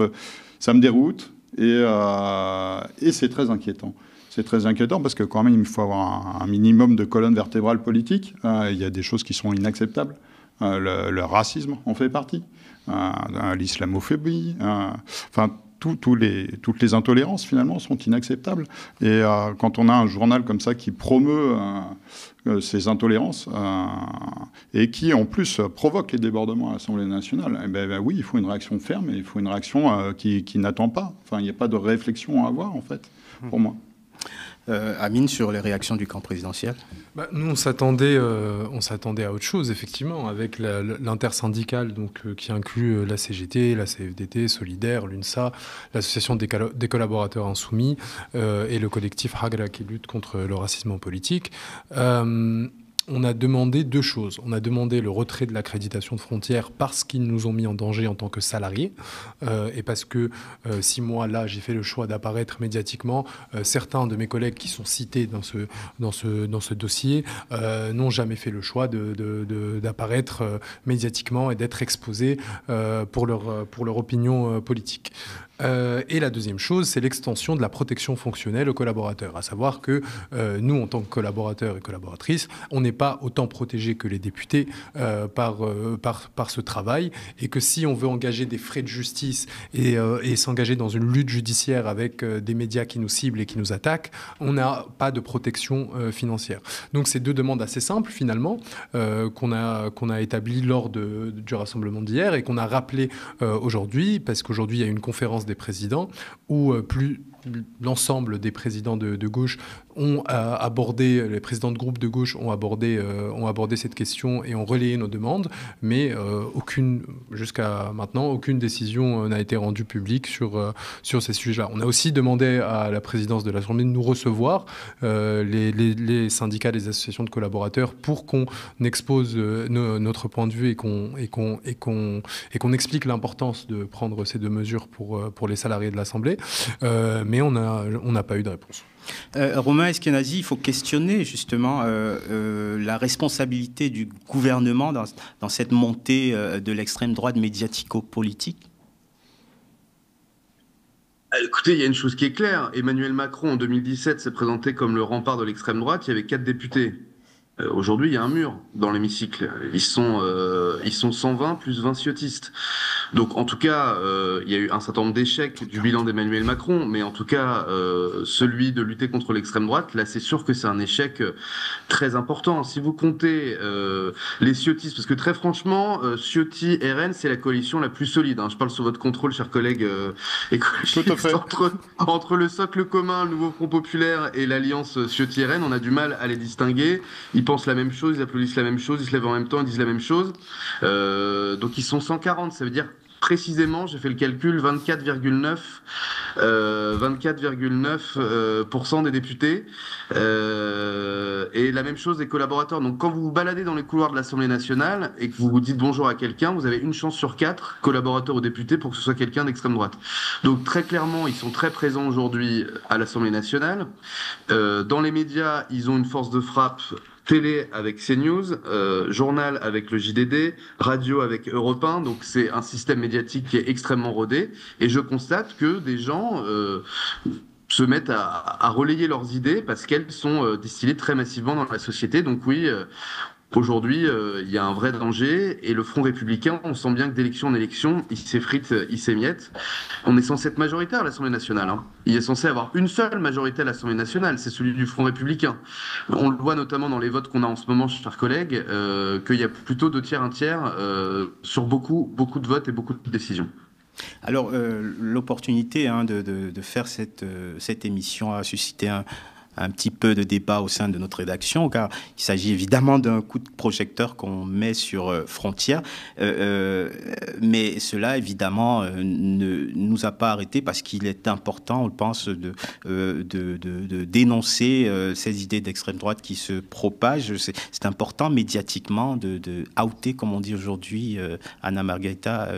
ça me déroute, et c'est très inquiétant. C'est très inquiétant parce que quand même, il faut avoir un minimum de colonne vertébrale politique. Il y a des choses qui sont inacceptables. Le racisme en fait partie. L'islamophobie, toutes les intolérances, finalement, sont inacceptables. Et quand on a un journal comme ça qui promeut ces intolérances et qui, en plus, provoque les débordements à l'Assemblée nationale, oui, il faut une réaction ferme et il faut une réaction qui n'attend pas. Enfin, il n'y a pas de réflexion à avoir, en fait, pour moi. Amine, sur les réactions du camp présidentiel? Nous, on s'attendait à autre chose, effectivement, avec l'intersyndicale qui inclut la CGT, la CFDT, Solidaire, l'UNSA, l'association des collaborateurs insoumis et le collectif Hagra qui lutte contre le racisme politique. On a demandé deux choses. On a demandé le retrait de l'accréditation de Frontières parce qu'ils nous ont mis en danger en tant que salariés et parce que 6 mois là, j'ai fait le choix d'apparaître médiatiquement. Certains de mes collègues qui sont cités dans ce dossier n'ont jamais fait le choix d'apparaître médiatiquement et d'être exposés pour leur opinion politique. Et la deuxième chose, c'est l'extension de la protection fonctionnelle aux collaborateurs, à savoir que nous, en tant que collaborateurs et collaboratrices, on n'est pas autant protégés que les députés par ce travail, et que si on veut engager des frais de justice et s'engager dans une lutte judiciaire avec des médias qui nous ciblent et qui nous attaquent, on n'a pas de protection financière. Donc c'est deux demandes assez simples finalement qu'on a établies lors du rassemblement d'hier et qu'on a rappelé aujourd'hui, parce qu'aujourd'hui il y a une conférence des présidents où l'ensemble des présidents de gauche ont abordé, les présidents de groupes de gauche ont abordé cette question et ont relayé nos demandes, mais jusqu'à maintenant, aucune décision n'a été rendue publique sur ces sujets-là. On a aussi demandé à la présidence de l'Assemblée de nous recevoir, les syndicats, les associations de collaborateurs, pour qu'on expose notre point de vue et qu'on explique l'importance de prendre ces deux mesures pour les salariés de l'Assemblée. Mais on n'a pas eu de réponse. Romain Eskenazi, il faut questionner justement la responsabilité du gouvernement dans cette montée de l'extrême droite médiatico-politique. Écoutez, il y a une chose qui est claire. Emmanuel Macron, en 2017, s'est présenté comme le rempart de l'extrême droite. Il y avait 4 députés. Aujourd'hui, il y a un mur dans l'hémicycle. Ils sont 120 plus 20 ciotistes. Donc, en tout cas, il y a eu un certain nombre d'échecs du bilan d'Emmanuel Macron, mais en tout cas, celui de lutter contre l'extrême droite, là, c'est sûr que c'est un échec très important. Si vous comptez les ciotistes, parce que très franchement, Ciotti RN, c'est la coalition la plus solide. Je parle sous votre contrôle, chers collègues écologistes. Tout à fait. Entre le socle commun, le Nouveau Front Populaire et l'alliance Ciotti RN, on a du mal à les distinguer. Ils pensent la même chose, ils applaudissent la même chose, ils se lèvent en même temps, ils disent la même chose. Donc ils sont 140, ça veut dire précisément, j'ai fait le calcul, 24,9% des députés. Et la même chose des collaborateurs. Donc quand vous vous baladez dans les couloirs de l'Assemblée nationale et que vous dites bonjour à quelqu'un, vous avez une chance sur 4, collaborateurs ou députés, pour que ce soit quelqu'un d'extrême droite. Donc très clairement, ils sont très présents aujourd'hui à l'Assemblée nationale. Dans les médias, ils ont une force de frappe. Télé avec CNews, journal avec le JDD, radio avec Europe 1, donc c'est un système médiatique qui est extrêmement rodé, et je constate que des gens se mettent à relayer leurs idées parce qu'elles sont distillées très massivement dans la société. Donc oui, aujourd'hui, il y a un vrai danger, et le Front républicain, on sent bien que d'élection en élection, il s'effrite, il s'émiette. On est censé être majoritaire à l'Assemblée nationale. Il est censé avoir une seule majorité à l'Assemblée nationale, c'est celui du Front républicain. On le voit notamment dans les votes qu'on a en ce moment, chers collègues, qu'il y a plutôt 2 tiers, 1 tiers sur beaucoup de votes et beaucoup de décisions. Alors, l'opportunité de faire cette émission a suscité un petit peu de débat au sein de notre rédaction, car il s'agit évidemment d'un coup de projecteur qu'on met sur Frontières, mais cela évidemment ne nous a pas arrêté, parce qu'il est important, on le pense, de dénoncer ces idées d'extrême droite qui se propagent. C'est important médiatiquement de outer, comme on dit aujourd'hui, Anna Margarita,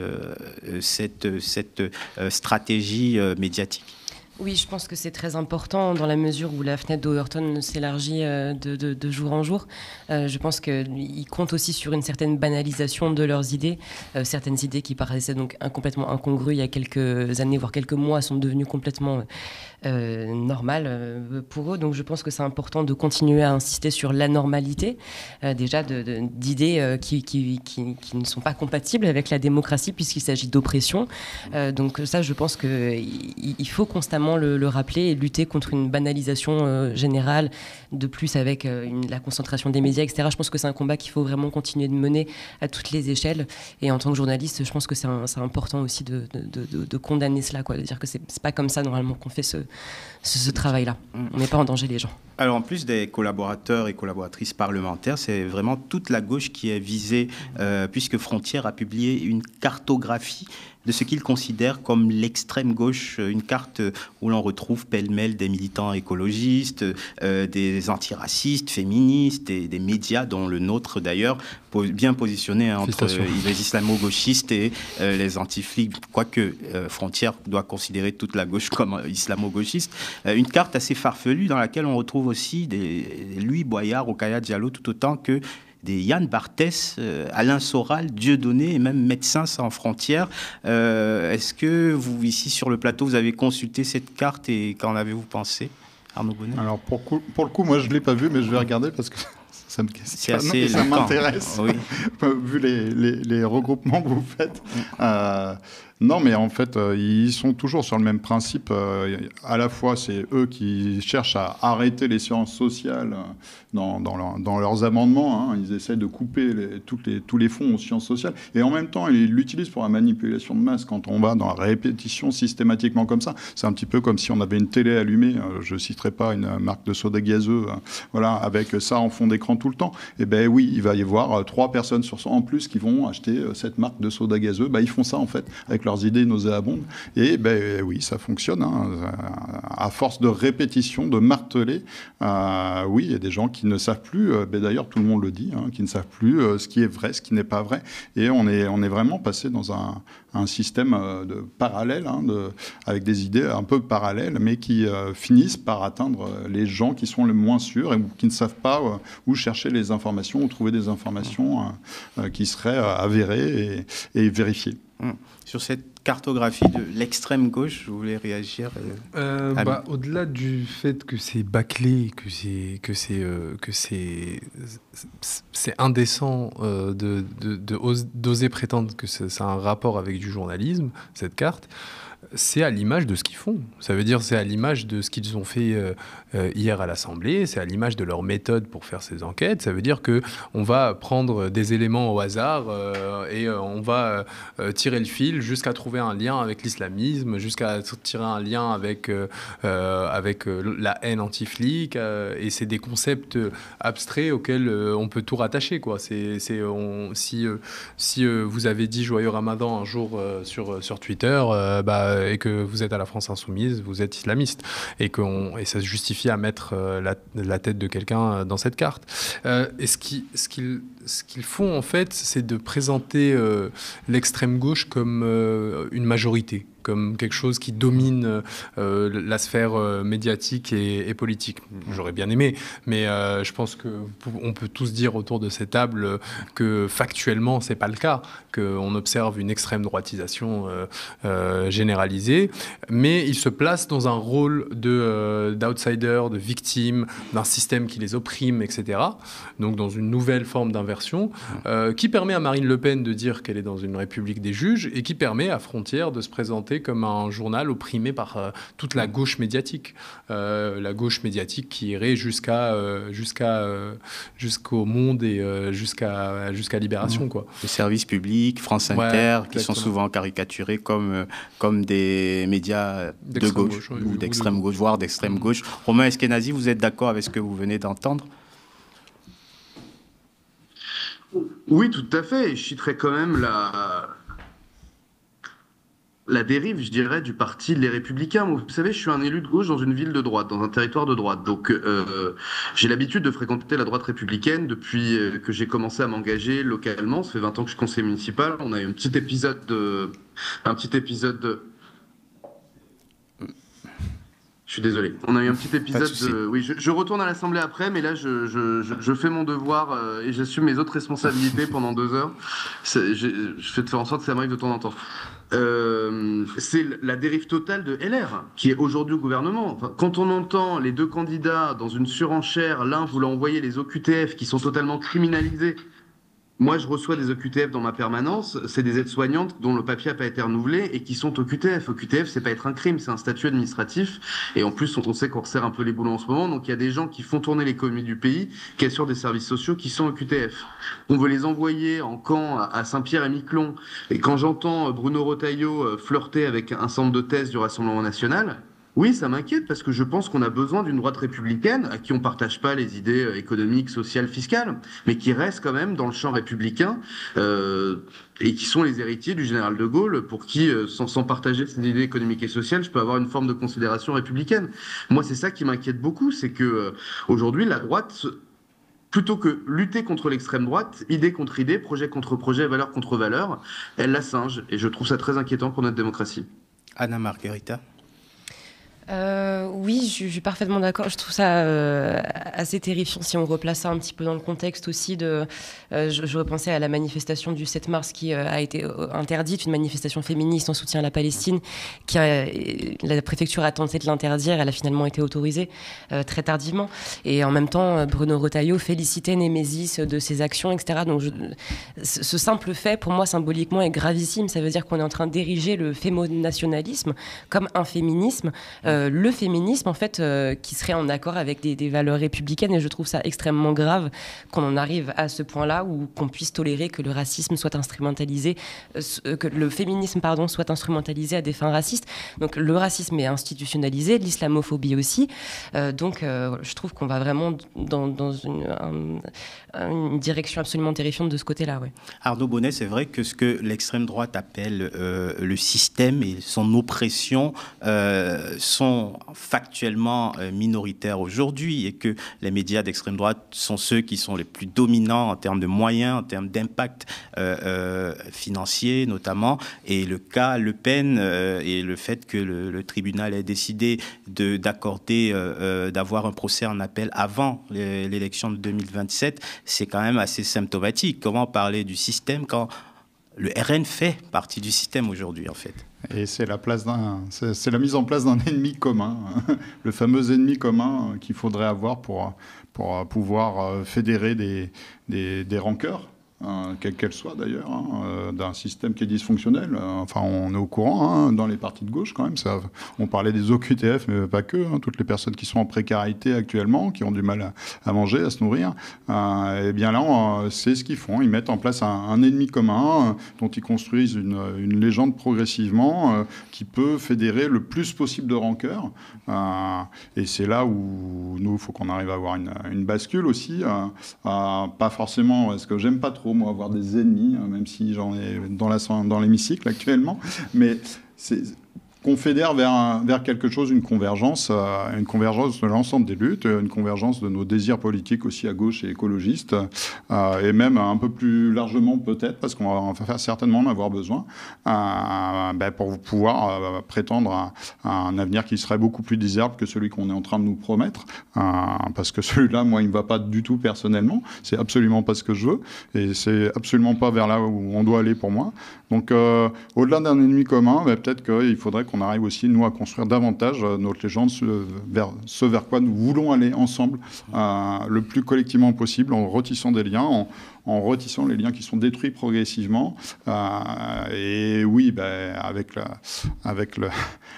cette stratégie médiatique. Oui, je pense que c'est très important dans la mesure où la fenêtre d'Overton s'élargit de jour en jour. Je pense qu'ils comptent aussi sur une certaine banalisation de leurs idées. Certaines idées qui paraissaient donc complètement incongrues il y a quelques années, voire quelques mois, sont devenues complètement normales pour eux. Donc je pense que c'est important de continuer à insister sur l'anormalité, déjà d'idées qui ne sont pas compatibles avec la démocratie puisqu'il s'agit d'oppression. Donc ça, je pense qu'il faut constamment le rappeler et lutter contre une banalisation générale, de plus avec la concentration des médias, etc. Je pense que c'est un combat qu'il faut vraiment continuer de mener à toutes les échelles. Et en tant que journaliste, je pense que c'est important aussi de condamner cela, quoi, de dire que c'est pas comme ça normalement qu'on fait ce travail-là. On met pas en danger les gens. Alors en plus des collaborateurs et collaboratrices parlementaires, c'est vraiment toute la gauche qui est visée, puisque Frontières a publié une cartographie de ce qu'il considère comme l'extrême gauche, une carte où l'on retrouve pêle-mêle des militants écologistes, des antiracistes, féministes, des médias, dont le nôtre d'ailleurs, bien positionné entre les islamo-gauchistes et les anti-flics, quoique Frontières doit considérer toute la gauche comme islamo-gauchiste. Une carte assez farfelue dans laquelle on retrouve aussi des Louis Boyard, Rokhaya Diallo, tout autant que des Yann Barthès, Alain Soral, Dieudonné et même Médecins sans frontières. Est-ce que vous, ici sur le plateau, vous avez consulté cette carte et qu'en avez-vous pensé, Arnaud Bonnet? Alors pour le coup, moi je ne l'ai pas vu, mais je vais regarder parce que ça me questionne, ça m'intéresse, oui. Vu les regroupements que vous faites. Non, mais en fait, ils sont toujours sur le même principe. À la fois, c'est eux qui cherchent à arrêter les sciences sociales dans leurs amendements. Hein. Ils essaient de couper tous les fonds aux sciences sociales. Et en même temps, ils l'utilisent pour la manipulation de masse. Quand on va dans la répétition systématiquement comme ça, c'est un petit peu comme si on avait une télé allumée. Je ne citerai pas une marque de soda gazeux, voilà, avec ça en fond d'écran tout le temps. Et ben oui, il va y avoir 3 personnes sur 100 en plus qui vont acheter cette marque de soda gazeux. Ils font ça, en fait, avec leurs idées nauséabondes. Et oui, ça fonctionne. Hein. À force de répétition, de marteler, oui, il y a des gens qui ne savent plus, d'ailleurs tout le monde le dit, hein, qui ne savent plus ce qui est vrai, ce qui n'est pas vrai. Et on est vraiment passé dans un système parallèle, hein, avec des idées un peu parallèles, mais qui finissent par atteindre les gens qui sont les moins sûrs et qui ne savent pas où chercher les informations, où trouver des informations qui seraient avérées et vérifiées. Sur cette cartographie de l'extrême gauche, vous voulez réagir Au-delà du fait que c'est bâclé, que c'est indécent d'oser prétendre que ça a un rapport avec du journalisme, cette carte, c'est à l'image de ce qu'ils font. Ça veut dire c'est à l'image de ce qu'ils ont fait hier à l'Assemblée, c'est à l'image de leur méthode pour faire ces enquêtes. Ça veut dire qu'on va prendre des éléments au hasard et on va tirer le fil jusqu'à trouver un lien avec l'islamisme, jusqu'à tirer un lien avec la haine anti-flic. Et c'est des concepts abstraits auxquels on peut tout rattacher, quoi. Si vous avez dit Joyeux Ramadan un jour sur Twitter, et que vous êtes à la France Insoumise, vous êtes islamiste. Et ça se justifie à mettre la tête de quelqu'un dans cette carte. Et ce qu'ils font, en fait, c'est de présenter l'extrême gauche comme une majorité, comme quelque chose qui domine la sphère médiatique et politique. J'aurais bien aimé, mais je pense qu'on peut tous dire autour de cette table que factuellement, c'est pas le cas, qu'on observe une extrême droitisation généralisée, mais ils se placent dans un rôle d'outsider, de victime, d'un système qui les opprime, etc. Donc dans une nouvelle forme d'inversion qui permet à Marine Le Pen de dire qu'elle est dans une république des juges et qui permet à Frontières de se présenter comme un journal opprimé par toute la gauche médiatique. La gauche médiatique qui irait jusqu'au Monde et jusqu'à Libération, quoi. Les services publics, France Inter, qui sont souvent caricaturés comme des médias de gauche ou d'extrême gauche, voire d'extrême gauche. Romain Eskenazi, vous êtes d'accord avec ce que vous venez d'entendre ? Oui, tout à fait. Je citerai quand même la dérive, je dirais, du parti Les Républicains. Vous savez, je suis un élu de gauche dans une ville de droite, dans un territoire de droite. Donc, j'ai l'habitude de fréquenter la droite républicaine depuis que j'ai commencé à m'engager localement. Ça fait 20 ans que je suis conseiller municipal. On a eu un petit épisode de... Je suis désolé. On a eu un petit épisode de... Oui, je retourne à l'Assemblée après, mais là, je fais mon devoir et j'assume mes autres responsabilités pendant 2 heures. Je fais de faire en sorte que ça m'arrive de temps en temps. C'est la dérive totale de LR, qui est aujourd'hui au gouvernement. Enfin, quand on entend les 2 candidats dans une surenchère, l'un voulant envoyer les OQTF qui sont totalement criminalisés. Moi, je reçois des OQTF dans ma permanence. C'est des aides-soignantes dont le papier n'a pas été renouvelé et qui sont OQTF. OQTF, c'est pas être un crime, c'est un statut administratif. Et en plus, on sait qu'on resserre un peu les boulons en ce moment. Donc, il y a des gens qui font tourner l'économie du pays, qui assurent des services sociaux, qui sont OQTF. On veut les envoyer en camp à Saint-Pierre et Miquelon. Et quand j'entends Bruno Retailleau flirter avec un centre de thèse du Rassemblement national, oui, ça m'inquiète parce que je pense qu'on a besoin d'une droite républicaine à qui on partage pas les idées économiques, sociales, fiscales, mais qui reste quand même dans le champ républicain et qui sont les héritiers du général de Gaulle, pour qui, sans partager ces idées économiques et sociales, je peux avoir une forme de considération républicaine. Moi, c'est ça qui m'inquiète beaucoup, c'est que aujourd'hui, la droite, plutôt que lutter contre l'extrême droite, idée contre idée, projet contre projet, valeur contre valeur, elle la singe. Et je trouve ça très inquiétant pour notre démocratie. Anna Margherita. Oui, je suis parfaitement d'accord. Je trouve ça assez terrifiant si on replace ça un petit peu dans le contexte aussi de... je repensais à la manifestation du 7 mars qui a été interdite, une manifestation féministe en soutien à la Palestine, la préfecture a tenté de l'interdire, elle a finalement été autorisée très tardivement. Et en même temps, Bruno Retailleau félicitait Némésis de ses actions, etc. Donc ce simple fait, pour moi, symboliquement, est gravissime. Ça veut dire qu'on est en train d'ériger le fémonationalisme comme un féminisme. Le féminisme, en fait, qui serait en accord avec des valeurs républicaines. Et je trouve ça extrêmement grave qu'on en arrive à ce point-là où qu'on puisse tolérer que le racisme soit instrumentalisé, que le féminisme, pardon, soit instrumentalisé à des fins racistes. Donc le racisme est institutionnalisé, l'islamophobie aussi. Donc je trouve qu'on va vraiment dans une direction absolument terrifiante de ce côté-là. Ouais. Arnaud Bonnet, c'est vrai que ce que l'extrême droite appelle le système et son oppression sont factuellement minoritaires aujourd'hui et que les médias d'extrême droite sont ceux qui sont les plus dominants en termes de moyens, en termes d'impact financier notamment. Et le cas Le Pen et le fait que le tribunal ait décidé d'accorder, d'avoir un procès en appel avant l'élection de 2027, c'est quand même assez symptomatique. Comment parler du système quand le RN fait partie du système aujourd'hui, en fait? Et c'est la mise en place d'un ennemi commun, le fameux ennemi commun qu'il faudrait avoir pour pouvoir fédérer des rancœurs, quelles qu'elles soient d'ailleurs, d'un système qui est dysfonctionnel. Enfin, on est au courant dans les partis de gauche quand même. On parlait des OQTF, mais pas que. Toutes les personnes qui sont en précarité actuellement, qui ont du mal à manger, à se nourrir, et bien là, c'est ce qu'ils font. Ils mettent en place un ennemi commun dont ils construisent une légende progressivement qui peut fédérer le plus possible de rancœurs. Et c'est là où nous, il faut qu'on arrive à avoir une bascule aussi. Pas forcément, parce que j'aime pas trop moi avoir des ennemis, même si j'en ai dans l'hémicycle actuellement, mais qu'on fédère vers quelque chose, une convergence de l'ensemble des luttes, une convergence de nos désirs politiques aussi à gauche et écologistes, et même un peu plus largement peut-être, parce qu'on va certainement en avoir besoin, pour pouvoir prétendre à un avenir qui serait beaucoup plus désirable que celui qu'on est en train de nous promettre, parce que celui-là, moi, il ne me va pas du tout personnellement, c'est absolument pas ce que je veux, et c'est absolument pas vers là où on doit aller pour moi. Donc, au-delà d'un ennemi commun, peut-être qu'il faudrait qu'on arrive aussi, nous, à construire davantage notre légende, ce vers quoi nous voulons aller ensemble, le plus collectivement possible, en retissant des liens, en retissant les liens qui sont détruits progressivement. Et oui, avec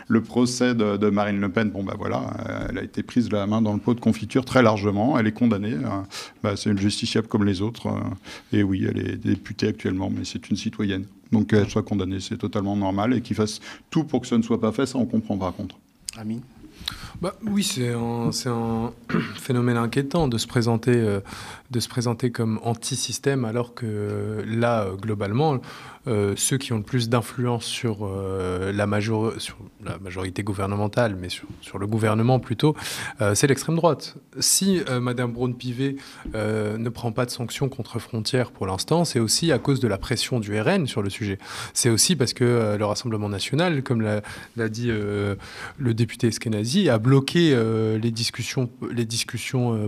le procès de Marine Le Pen, elle a été prise la main dans le pot de confiture très largement, elle est condamnée, c'est une justiciable comme les autres, et oui, elle est députée actuellement, mais c'est une citoyenne. Donc qu'elle soit condamnée, c'est totalement normal, et qu'il fasse tout pour que ça ne soit pas fait, ça on comprend par contre. Amine ? Oui, c'est un phénomène inquiétant de se présenter comme anti-système, alors que là, globalement, ceux qui ont le plus d'influence sur la majorité gouvernementale, mais sur le gouvernement plutôt, c'est l'extrême droite. Si Madame Braun-Pivet ne prend pas de sanctions contre Frontières pour l'instant, c'est aussi à cause de la pression du RN sur le sujet. C'est aussi parce que le Rassemblement national, comme l'a dit le député Eskenazi, a bloqué les discussions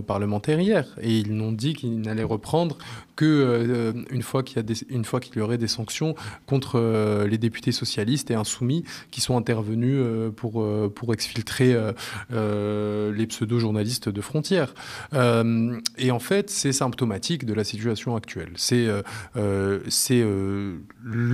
parlementaires hier, et ils n'ont dit qu'ils n'allaient reprendre que une fois qu'il y aurait des sanctions contre les députés socialistes et insoumis qui sont intervenus pour exfiltrer les pseudo-journalistes de Frontières. Et en fait, c'est symptomatique de la situation actuelle. C'est le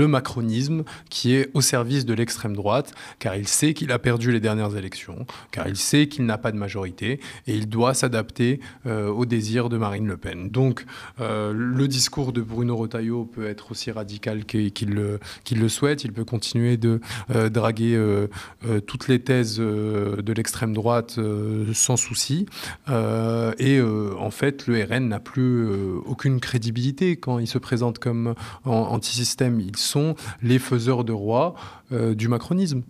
macronisme qui est au service de l'extrême droite, car il sait qu'il a perdu les dernières élections, car il sait qu'il n'a pas de majorité, et il doit s'adapter aux désirs de Marine Le Pen. Donc, le discours de Bruno Retailleau peut être aussi radical qu'il le souhaite. Il peut continuer de draguer toutes les thèses de l'extrême droite sans souci. En fait, le RN n'a plus aucune crédibilité quand il se présente comme anti-système. Ils sont les faiseurs de roi du macronisme.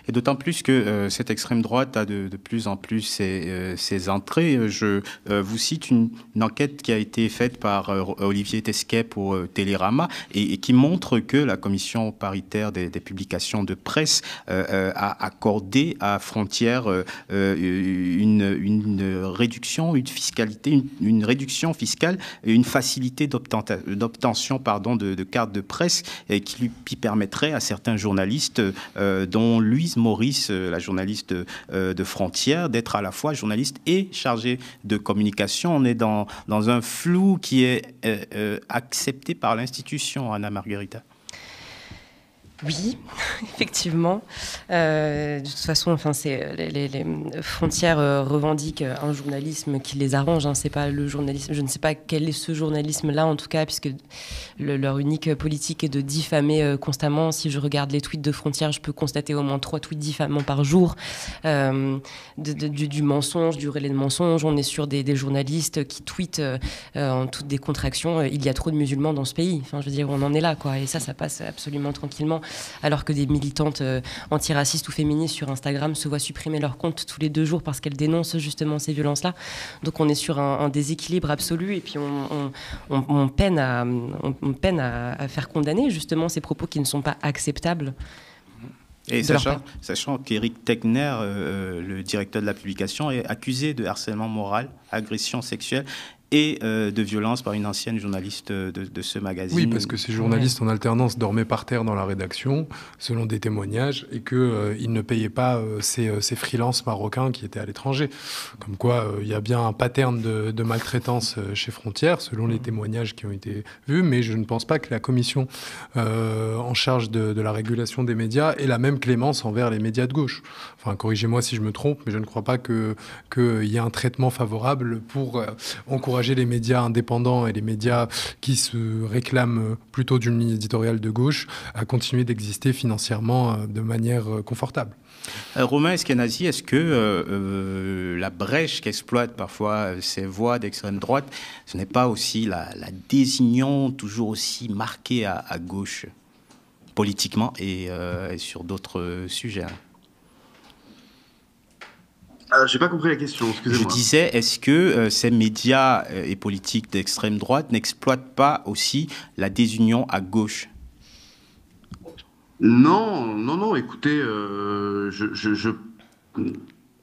Et d'autant plus que cette extrême droite a de plus en plus ses entrées. Je vous cite une enquête qui a été faite par Olivier Tesquet pour Télérama et qui montre que la commission paritaire des publications de presse a accordé à Frontières une réduction, une réduction fiscale, une facilité d'obtention de cartes de presse qui lui permettrait à certains journalistes dont Louise Maurice, la journaliste de Frontières, d'être à la fois journaliste et chargée de communication. On est dans un flou qui est accepté par l'institution, Anna Margarita. Oui, effectivement. De toute façon, les Frontières revendiquent un journalisme qui les arrange. C'est pas le journalisme. Je ne sais pas quel est ce journalisme-là, en tout cas, puisque leur unique politique est de diffamer constamment. Si je regarde les tweets de Frontières, je peux constater au moins 3 tweets diffamants par jour, du mensonge, du relais de mensonge. On est sur des journalistes qui tweetent en toute décontraction. Il y a trop de musulmans dans ce pays. Enfin, je veux dire, on en est là, quoi. Et ça passe absolument tranquillement. Alors que des militantes antiracistes ou féministes sur Instagram se voient supprimer leur compte tous les 2 jours parce qu'elles dénoncent justement ces violences-là. Donc on est sur un déséquilibre absolu et puis on peine à faire condamner justement ces propos qui ne sont pas acceptables. Et sachant qu'Éric Tegner, le directeur de la publication, est accusé de harcèlement moral, agression sexuelle et de violence par une ancienne journaliste de ce magazine. Oui, parce que ces journalistes en alternance dormaient par terre dans la rédaction, selon des témoignages, et qu'ils ne payaient pas ces freelances marocains qui étaient à l'étranger. Comme quoi, il y a bien un pattern de maltraitance chez Frontières, selon les témoignages qui ont été vus, mais je ne pense pas que la commission en charge de la régulation des médias ait la même clémence envers les médias de gauche. Enfin, corrigez-moi si je me trompe, mais je ne crois pas qu'il y ait un traitement favorable pour encourager les médias indépendants et les médias qui se réclament plutôt d'une ligne éditoriale de gauche à continuer d'exister financièrement de manière confortable. Romain Eskenazi, est-ce que la brèche qu'exploitent parfois ces voix d'extrême droite, ce n'est pas aussi la désunion toujours aussi marquée à gauche, politiquement et sur d'autres sujets? J'ai pas compris la question, excusez-moi. Je disais, est-ce que ces médias et politiques d'extrême droite n'exploitent pas aussi la désunion à gauche? Non, écoutez,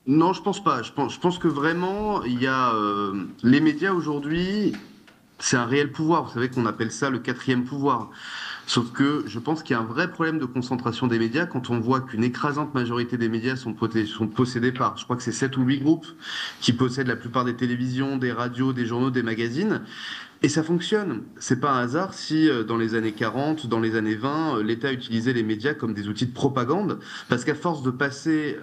non, je pense pas. Je pense que vraiment, il y a les médias aujourd'hui, c'est un réel pouvoir. Vous savez qu'on appelle ça le 4e pouvoir. Sauf que je pense qu'il y a un vrai problème de concentration des médias quand on voit qu'une écrasante majorité des médias sont possédés par, je crois que c'est 7 ou 8 groupes qui possèdent la plupart des télévisions, des radios, des journaux, des magazines. Et ça fonctionne. C'est pas un hasard si dans les années 40, dans les années 20, l'État utilisait les médias comme des outils de propagande, parce qu'à force de passer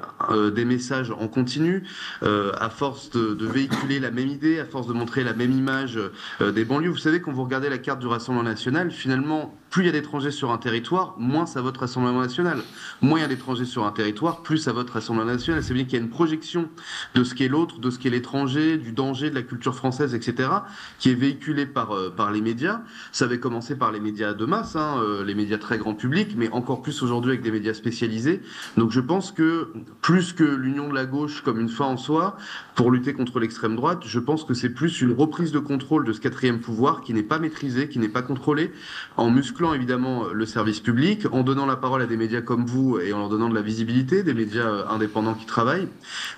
des messages en continu, à force de véhiculer la même idée, à force de montrer la même image des banlieues, vous savez, quand vous regardez la carte du Rassemblement national, finalement, plus il y a d'étrangers sur un territoire, moins ça vote Rassemblement national. Moins il y a d'étrangers sur un territoire, plus ça vote Rassemblement national. C'est bien qu'il y a une projection de ce qu'est l'autre, de ce qu'est l'étranger, du danger de la culture française, etc., qui est véhiculée par les médias. Ça avait commencé par les médias de masse, les médias très grand public, mais encore plus aujourd'hui avec des médias spécialisés. Donc je pense que plus que l'union de la gauche comme une fin en soi, pour lutter contre l'extrême droite, je pense que c'est plus une reprise de contrôle de ce quatrième pouvoir qui n'est pas maîtrisé, qui n'est pas contrôlé, en musclant évidemment le service public, en donnant la parole à des médias comme vous et en leur donnant de la visibilité, des médias indépendants qui travaillent,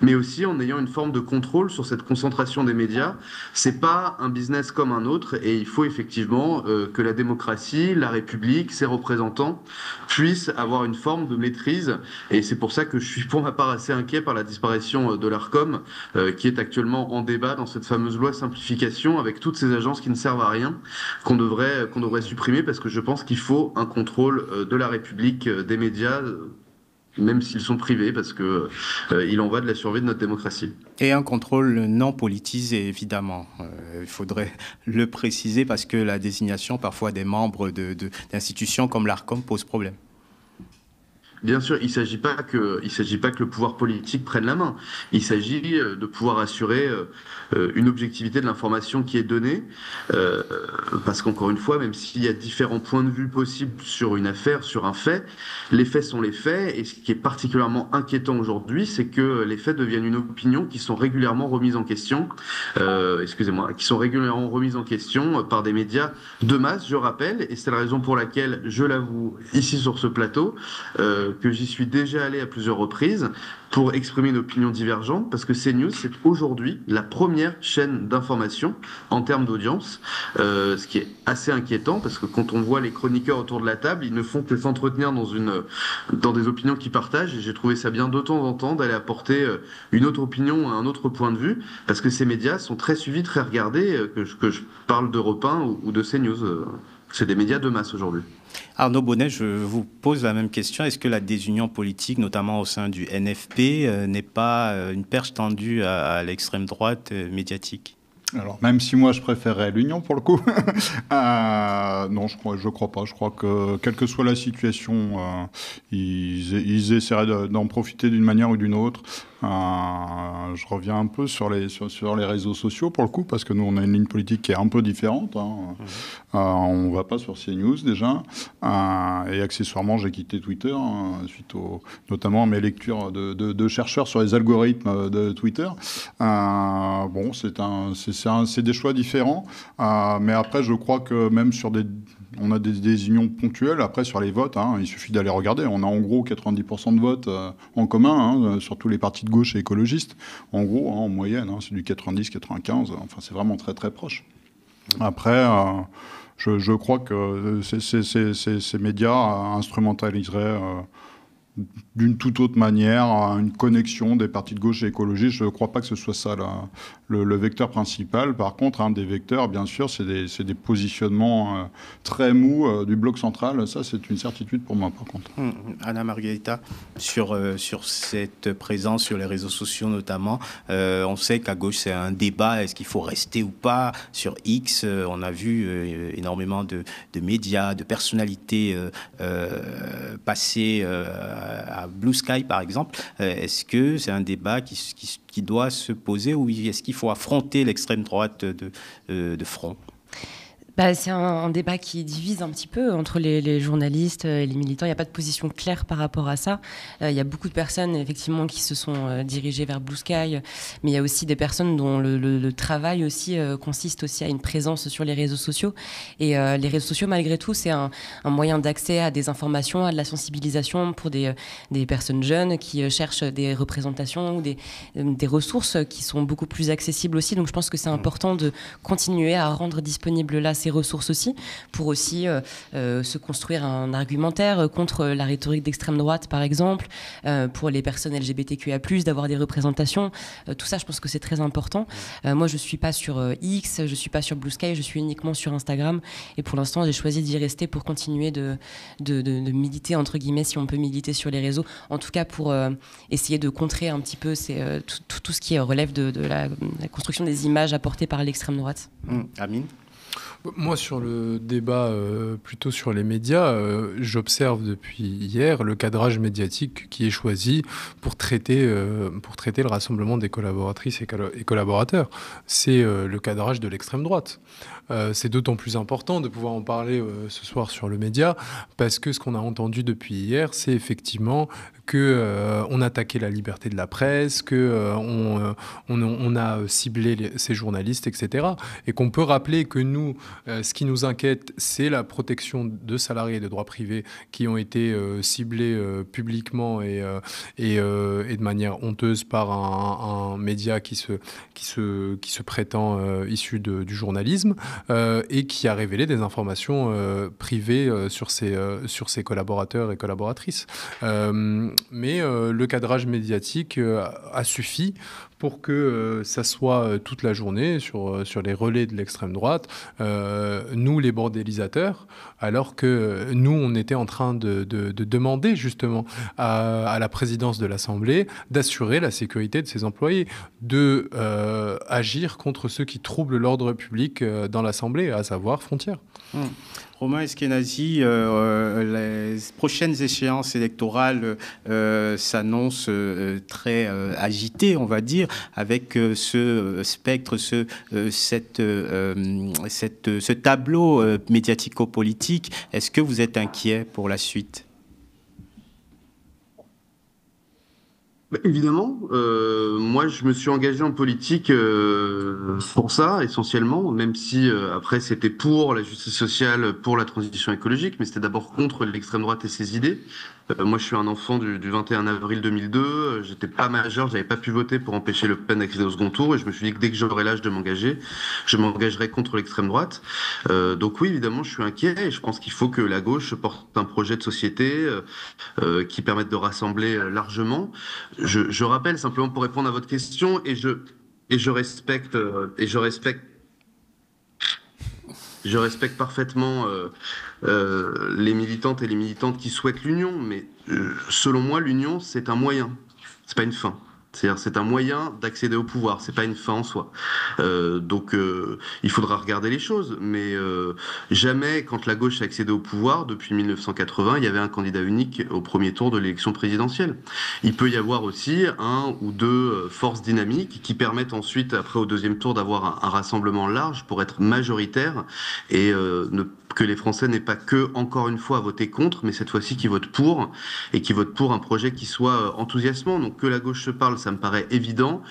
mais aussi en ayant une forme de contrôle sur cette concentration des médias. C'est pas un business comme un autre et il faut effectivement que la démocratie, la République, ses représentants puissent avoir une forme de maîtrise, et c'est pour ça que je suis pour ma part assez inquiet par la disparition de l'Arcom qui est actuellement en débat dans cette fameuse loi simplification avec toutes ces agences qui ne servent à rien, qu'on devrait supprimer, parce que je pense qu'il faut un contrôle de la République, des médias, même s'ils sont privés, parce que il en va de la survie de notre démocratie. Et un contrôle non politisé, évidemment. Il faudrait le préciser, parce que la désignation parfois des membres d'institutions comme l'Arcom pose problème. Bien sûr, il ne s'agit pas que le pouvoir politique prenne la main. Il s'agit de pouvoir assurer une objectivité de l'information qui est donnée, parce qu'encore une fois, même s'il y a différents points de vue possibles sur une affaire, sur un fait, les faits sont les faits, et ce qui est particulièrement inquiétant aujourd'hui, c'est que les faits deviennent une opinion qui sont régulièrement remises en question, par des médias de masse, je rappelle, et c'est la raison pour laquelle, je l'avoue, ici sur ce plateau, que j'y suis déjà allé à plusieurs reprises pour exprimer une opinion divergente, parce que CNews, c'est aujourd'hui la première chaîne d'information en termes d'audience, ce qui est assez inquiétant, parce que quand on voit les chroniqueurs autour de la table, ils ne font que s'entretenir dans des opinions qu'ils partagent, et j'ai trouvé ça bien de temps en temps d'aller apporter une autre opinion, un autre point de vue, parce que ces médias sont très suivis, très regardés, que je parle d'Europe 1 ou de CNews. C'est des médias de masse aujourd'hui. Arnaud Bonnet, je vous pose la même question. Est-ce que la désunion politique, notamment au sein du NFP, n'est pas une perche tendue à l'extrême droite médiatique ? Alors, même si moi, je préférerais l'union, pour le coup, non, je crois pas. Je crois que, quelle que soit la situation, ils essaieraient d'en profiter d'une manière ou d'une autre. Je reviens un peu sur les réseaux sociaux, pour le coup, parce que nous, on a une ligne politique qui est un peu différente. On ne va pas sur CNews, déjà. Et accessoirement, j'ai quitté Twitter, suite notamment à mes lectures de chercheurs sur les algorithmes de Twitter. Bon, c'est des choix différents. Mais après, je crois que même sur on a des unions ponctuelles. Après, sur les votes, il suffit d'aller regarder. On a en gros 90% de votes en commun, sur tous les partis de gauche et écologistes. En gros, en moyenne, c'est du 90-95. Enfin, c'est vraiment très, très proche. Après, je crois que ces médias instrumentaliseraient d'une toute autre manière une connexion des partis de gauche et écologistes. Je ne crois pas que ce soit ça le vecteur principal. Par contre, un des vecteurs, bien sûr, c'est des positionnements très mous du bloc central. Ça, c'est une certitude pour moi, par contre. Anna Margarita, sur cette présence sur les réseaux sociaux notamment, on sait qu'à gauche, c'est un débat. Est-ce qu'il faut rester ou pas sur X? On a vu énormément de médias, de personnalités passer à Blue Sky, par exemple. Est-ce que c'est un débat qui doit se poser, ou est-ce qu'il faut affronter l'extrême droite de front? C'est un débat qui divise un petit peu entre les journalistes et les militants. Il n'y a pas de position claire par rapport à ça. Il y a beaucoup de personnes, effectivement, qui se sont dirigées vers Blue Sky, mais il y a aussi des personnes dont le travail aussi consiste aussi à une présence sur les réseaux sociaux. Et les réseaux sociaux, malgré tout, c'est un moyen d'accès à des informations, à de la sensibilisation pour des personnes jeunes qui cherchent des représentations ou des ressources qui sont beaucoup plus accessibles aussi. Donc je pense que c'est important de continuer à rendre disponibles là ces ressources aussi, pour aussi se construire un argumentaire contre la rhétorique d'extrême droite, par exemple, pour les personnes LGBTQIA+, d'avoir des représentations. Tout ça, je pense que c'est très important. Moi, je ne suis pas sur X, je ne suis pas sur Blue Sky, je suis uniquement sur Instagram. Et pour l'instant, j'ai choisi d'y rester pour continuer de militer, entre guillemets, si on peut militer sur les réseaux. En tout cas, pour essayer de contrer un petit peu tout ce qui relève de la construction des images apportées par l'extrême droite. Amine ? Moi, sur le débat, plutôt sur les médias, j'observe depuis hier le cadrage médiatique qui est choisi pour traiter le rassemblement des collaboratrices et collaborateurs. C'est le cadrage de l'extrême droite. C'est d'autant plus important de pouvoir en parler ce soir sur le média, parce que ce qu'on a entendu depuis hier, c'est effectivement qu'on attaquait la liberté de la presse, qu'on on a ciblé ces journalistes, etc. Et qu'on peut rappeler que nous, ce qui nous inquiète, c'est la protection de salariés de droit privé qui ont été ciblés publiquement et de manière honteuse par un média qui se prétend issu du journalisme et qui a révélé des informations privées sur ses collaborateurs et collaboratrices. Mais le cadrage médiatique a suffi pour que ça soit toute la journée sur les relais de l'extrême droite, nous les bordélisateurs, alors que nous on était en train de demander justement à la présidence de l'Assemblée d'assurer la sécurité de ses employés, de agir contre ceux qui troublent l'ordre public dans l'Assemblée, à savoir Frontières. Romain Eskenazi, les prochaines échéances électorales s'annoncent très agitées, on va dire, avec ce spectre, ce tableau médiatico-politique. Est-ce que vous êtes inquiet pour la suite ? Évidemment, moi je me suis engagé en politique pour ça essentiellement, même si après c'était pour la justice sociale, pour la transition écologique, mais c'était d'abord contre l'extrême droite et ses idées. Moi je suis un enfant du 21 avril 2002, j'étais pas majeur, j'avais pas pu voter pour empêcher Le Pen d'accéder au second tour, et je me suis dit que dès que j'aurai l'âge de m'engager, je m'engagerai contre l'extrême droite. Donc oui, évidemment je suis inquiet, et je pense qu'il faut que la gauche porte un projet de société qui permette de rassembler largement. Je rappelle simplement pour répondre à votre question, et je respecte parfaitement les militantes et les militantes qui souhaitent l'union, mais selon moi, l'union, c'est un moyen, c'est pas une fin. C'est-à-dire, c'est un moyen d'accéder au pouvoir, c'est pas une fin en soi. Donc, il faudra regarder les choses, mais jamais, quand la gauche a accédé au pouvoir, depuis 1980, il y avait un candidat unique au premier tour de l'élection présidentielle. Il peut y avoir aussi un ou deux forces dynamiques qui permettent ensuite, après au deuxième tour, d'avoir un rassemblement large pour être majoritaire et que les Français n'aient pas que, encore une fois, à voter contre, mais cette fois-ci qui votent pour, et qui votent pour un projet qui soit enthousiasmant. Donc que la gauche se parle, ça me paraît évident.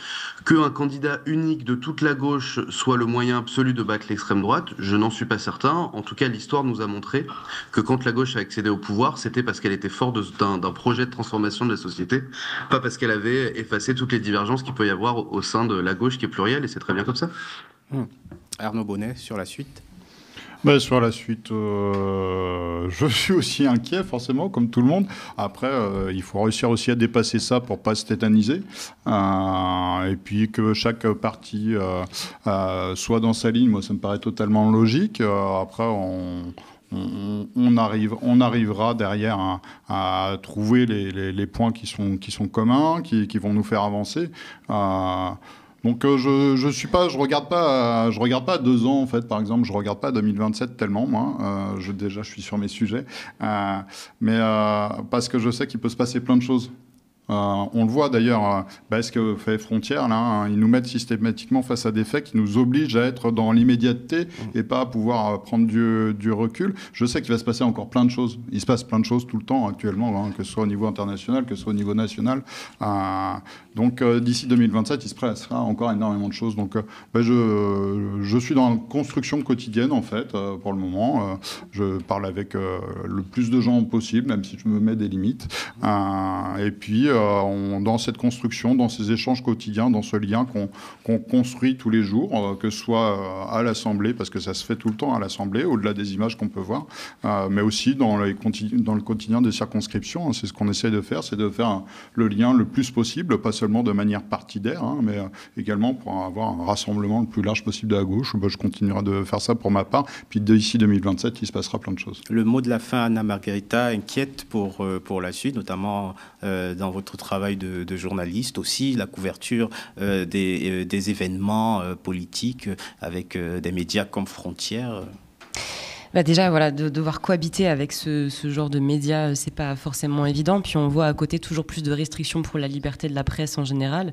Qu'un candidat unique de toute la gauche soit le moyen absolu de battre l'extrême droite, je n'en suis pas certain. En tout cas, l'histoire nous a montré que quand la gauche a accédé au pouvoir, c'était parce qu'elle était forte d'un projet de transformation de la société, pas parce qu'elle avait effacé toutes les divergences qu'il peut y avoir au sein de la gauche qui est plurielle, et c'est très bien comme ça. Arnaud Bonnet, sur la suite. Sur la suite, je suis aussi inquiet, forcément, comme tout le monde. Après, il faut réussir aussi à dépasser ça pour ne pas se tétaniser. Et puis que chaque parti soit dans sa ligne, moi, ça me paraît totalement logique. Après, on arrivera derrière à trouver les points qui sont communs, qui vont nous faire avancer. Donc je regarde pas 2 ans en fait, par exemple, je regarde pas 2027 tellement moi. Je suis sur mes sujets, mais parce que je sais qu'il peut se passer plein de choses. On le voit d'ailleurs, ce que fait Frontières, là, ils nous mettent systématiquement face à des faits qui nous obligent à être dans l'immédiateté et pas à pouvoir prendre du recul. Je sais qu'il va se passer encore plein de choses. Il se passe plein de choses tout le temps actuellement, que ce soit au niveau international, que ce soit au niveau national. Donc d'ici 2027, il se passera encore énormément de choses. Donc je suis dans la construction quotidienne en fait, pour le moment. Je parle avec le plus de gens possible, même si je me mets des limites. Et puis dans cette construction, dans ces échanges quotidiens, dans ce lien qu'on construit tous les jours, que ce soit à l'Assemblée, parce que ça se fait tout le temps à l'Assemblée, au-delà des images qu'on peut voir, mais aussi dans le quotidien des circonscriptions. C'est ce qu'on essaie de faire, c'est de faire le lien le plus possible, pas seulement de manière partidaire, mais également pour avoir un rassemblement le plus large possible de la gauche. Je continuerai de faire ça pour ma part. Puis d'ici 2027, il se passera plein de choses. Le mot de la fin, Anna Margarita, inquiète pour la suite, notamment dans votre votre travail de journaliste aussi, la couverture des événements politiques avec des médias comme Frontières? Déjà, voilà, de devoir cohabiter avec ce genre de médias, c'est pas forcément évident. Puis on voit à côté toujours plus de restrictions pour la liberté de la presse en général.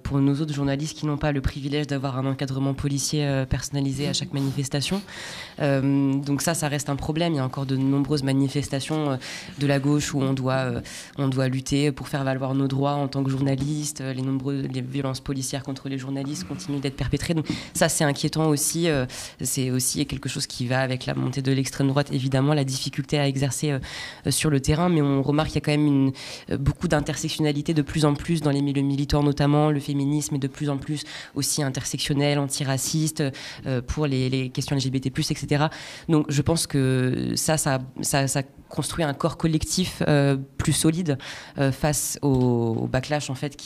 Pour nos autres journalistes qui n'ont pas le privilège d'avoir un encadrement policier personnalisé à chaque manifestation. Donc ça reste un problème. Il y a encore de nombreuses manifestations de la gauche où on doit lutter pour faire valoir nos droits en tant que journalistes. Les violences policières contre les journalistes continuent d'être perpétrées. Donc ça, c'est inquiétant aussi. C'est aussi quelque chose qui va avec la montée de l'extrême droite, évidemment, la difficulté à exercer sur le terrain, mais on remarque qu'il y a quand même beaucoup d'intersectionnalité de plus en plus dans les milieux militants, notamment le féminisme est de plus en plus aussi intersectionnel, antiraciste, pour les questions LGBT+, etc. Donc je pense que ça construit un corps collectif plus solide face au backlash en fait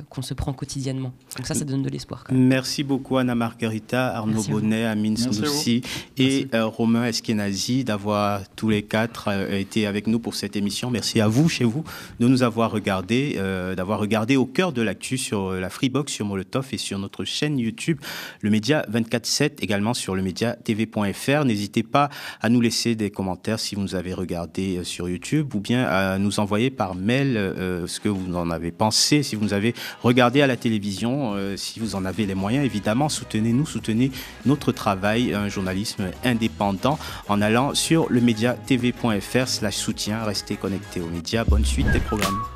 qu'on se prend quotidiennement. Donc ça donne de l'espoir. Merci beaucoup Anna Margarita, Arnaud Bonnet, Amine Sanoussi et Romain Eskenazi d'avoir tous les quatre été avec nous pour cette émission. Merci à vous, chez vous, de nous avoir regardé, d'avoir regardé au cœur de l'actu sur la Freebox, sur Molotov et sur notre chaîne YouTube, le Média 24/7, également sur le mediatv.fr. N'hésitez pas à nous laisser des commentaires si vous nous avez regardé sur YouTube ou bien à nous envoyer par mail ce que vous en avez pensé, si vous nous avez regardé à la télévision, si vous en avez les moyens, évidemment, soutenez-nous, soutenez notre travail, un journalisme indépendant en allant sur le mediatv.fr/soutien. Restez connectés aux médias. Bonne suite des programmes.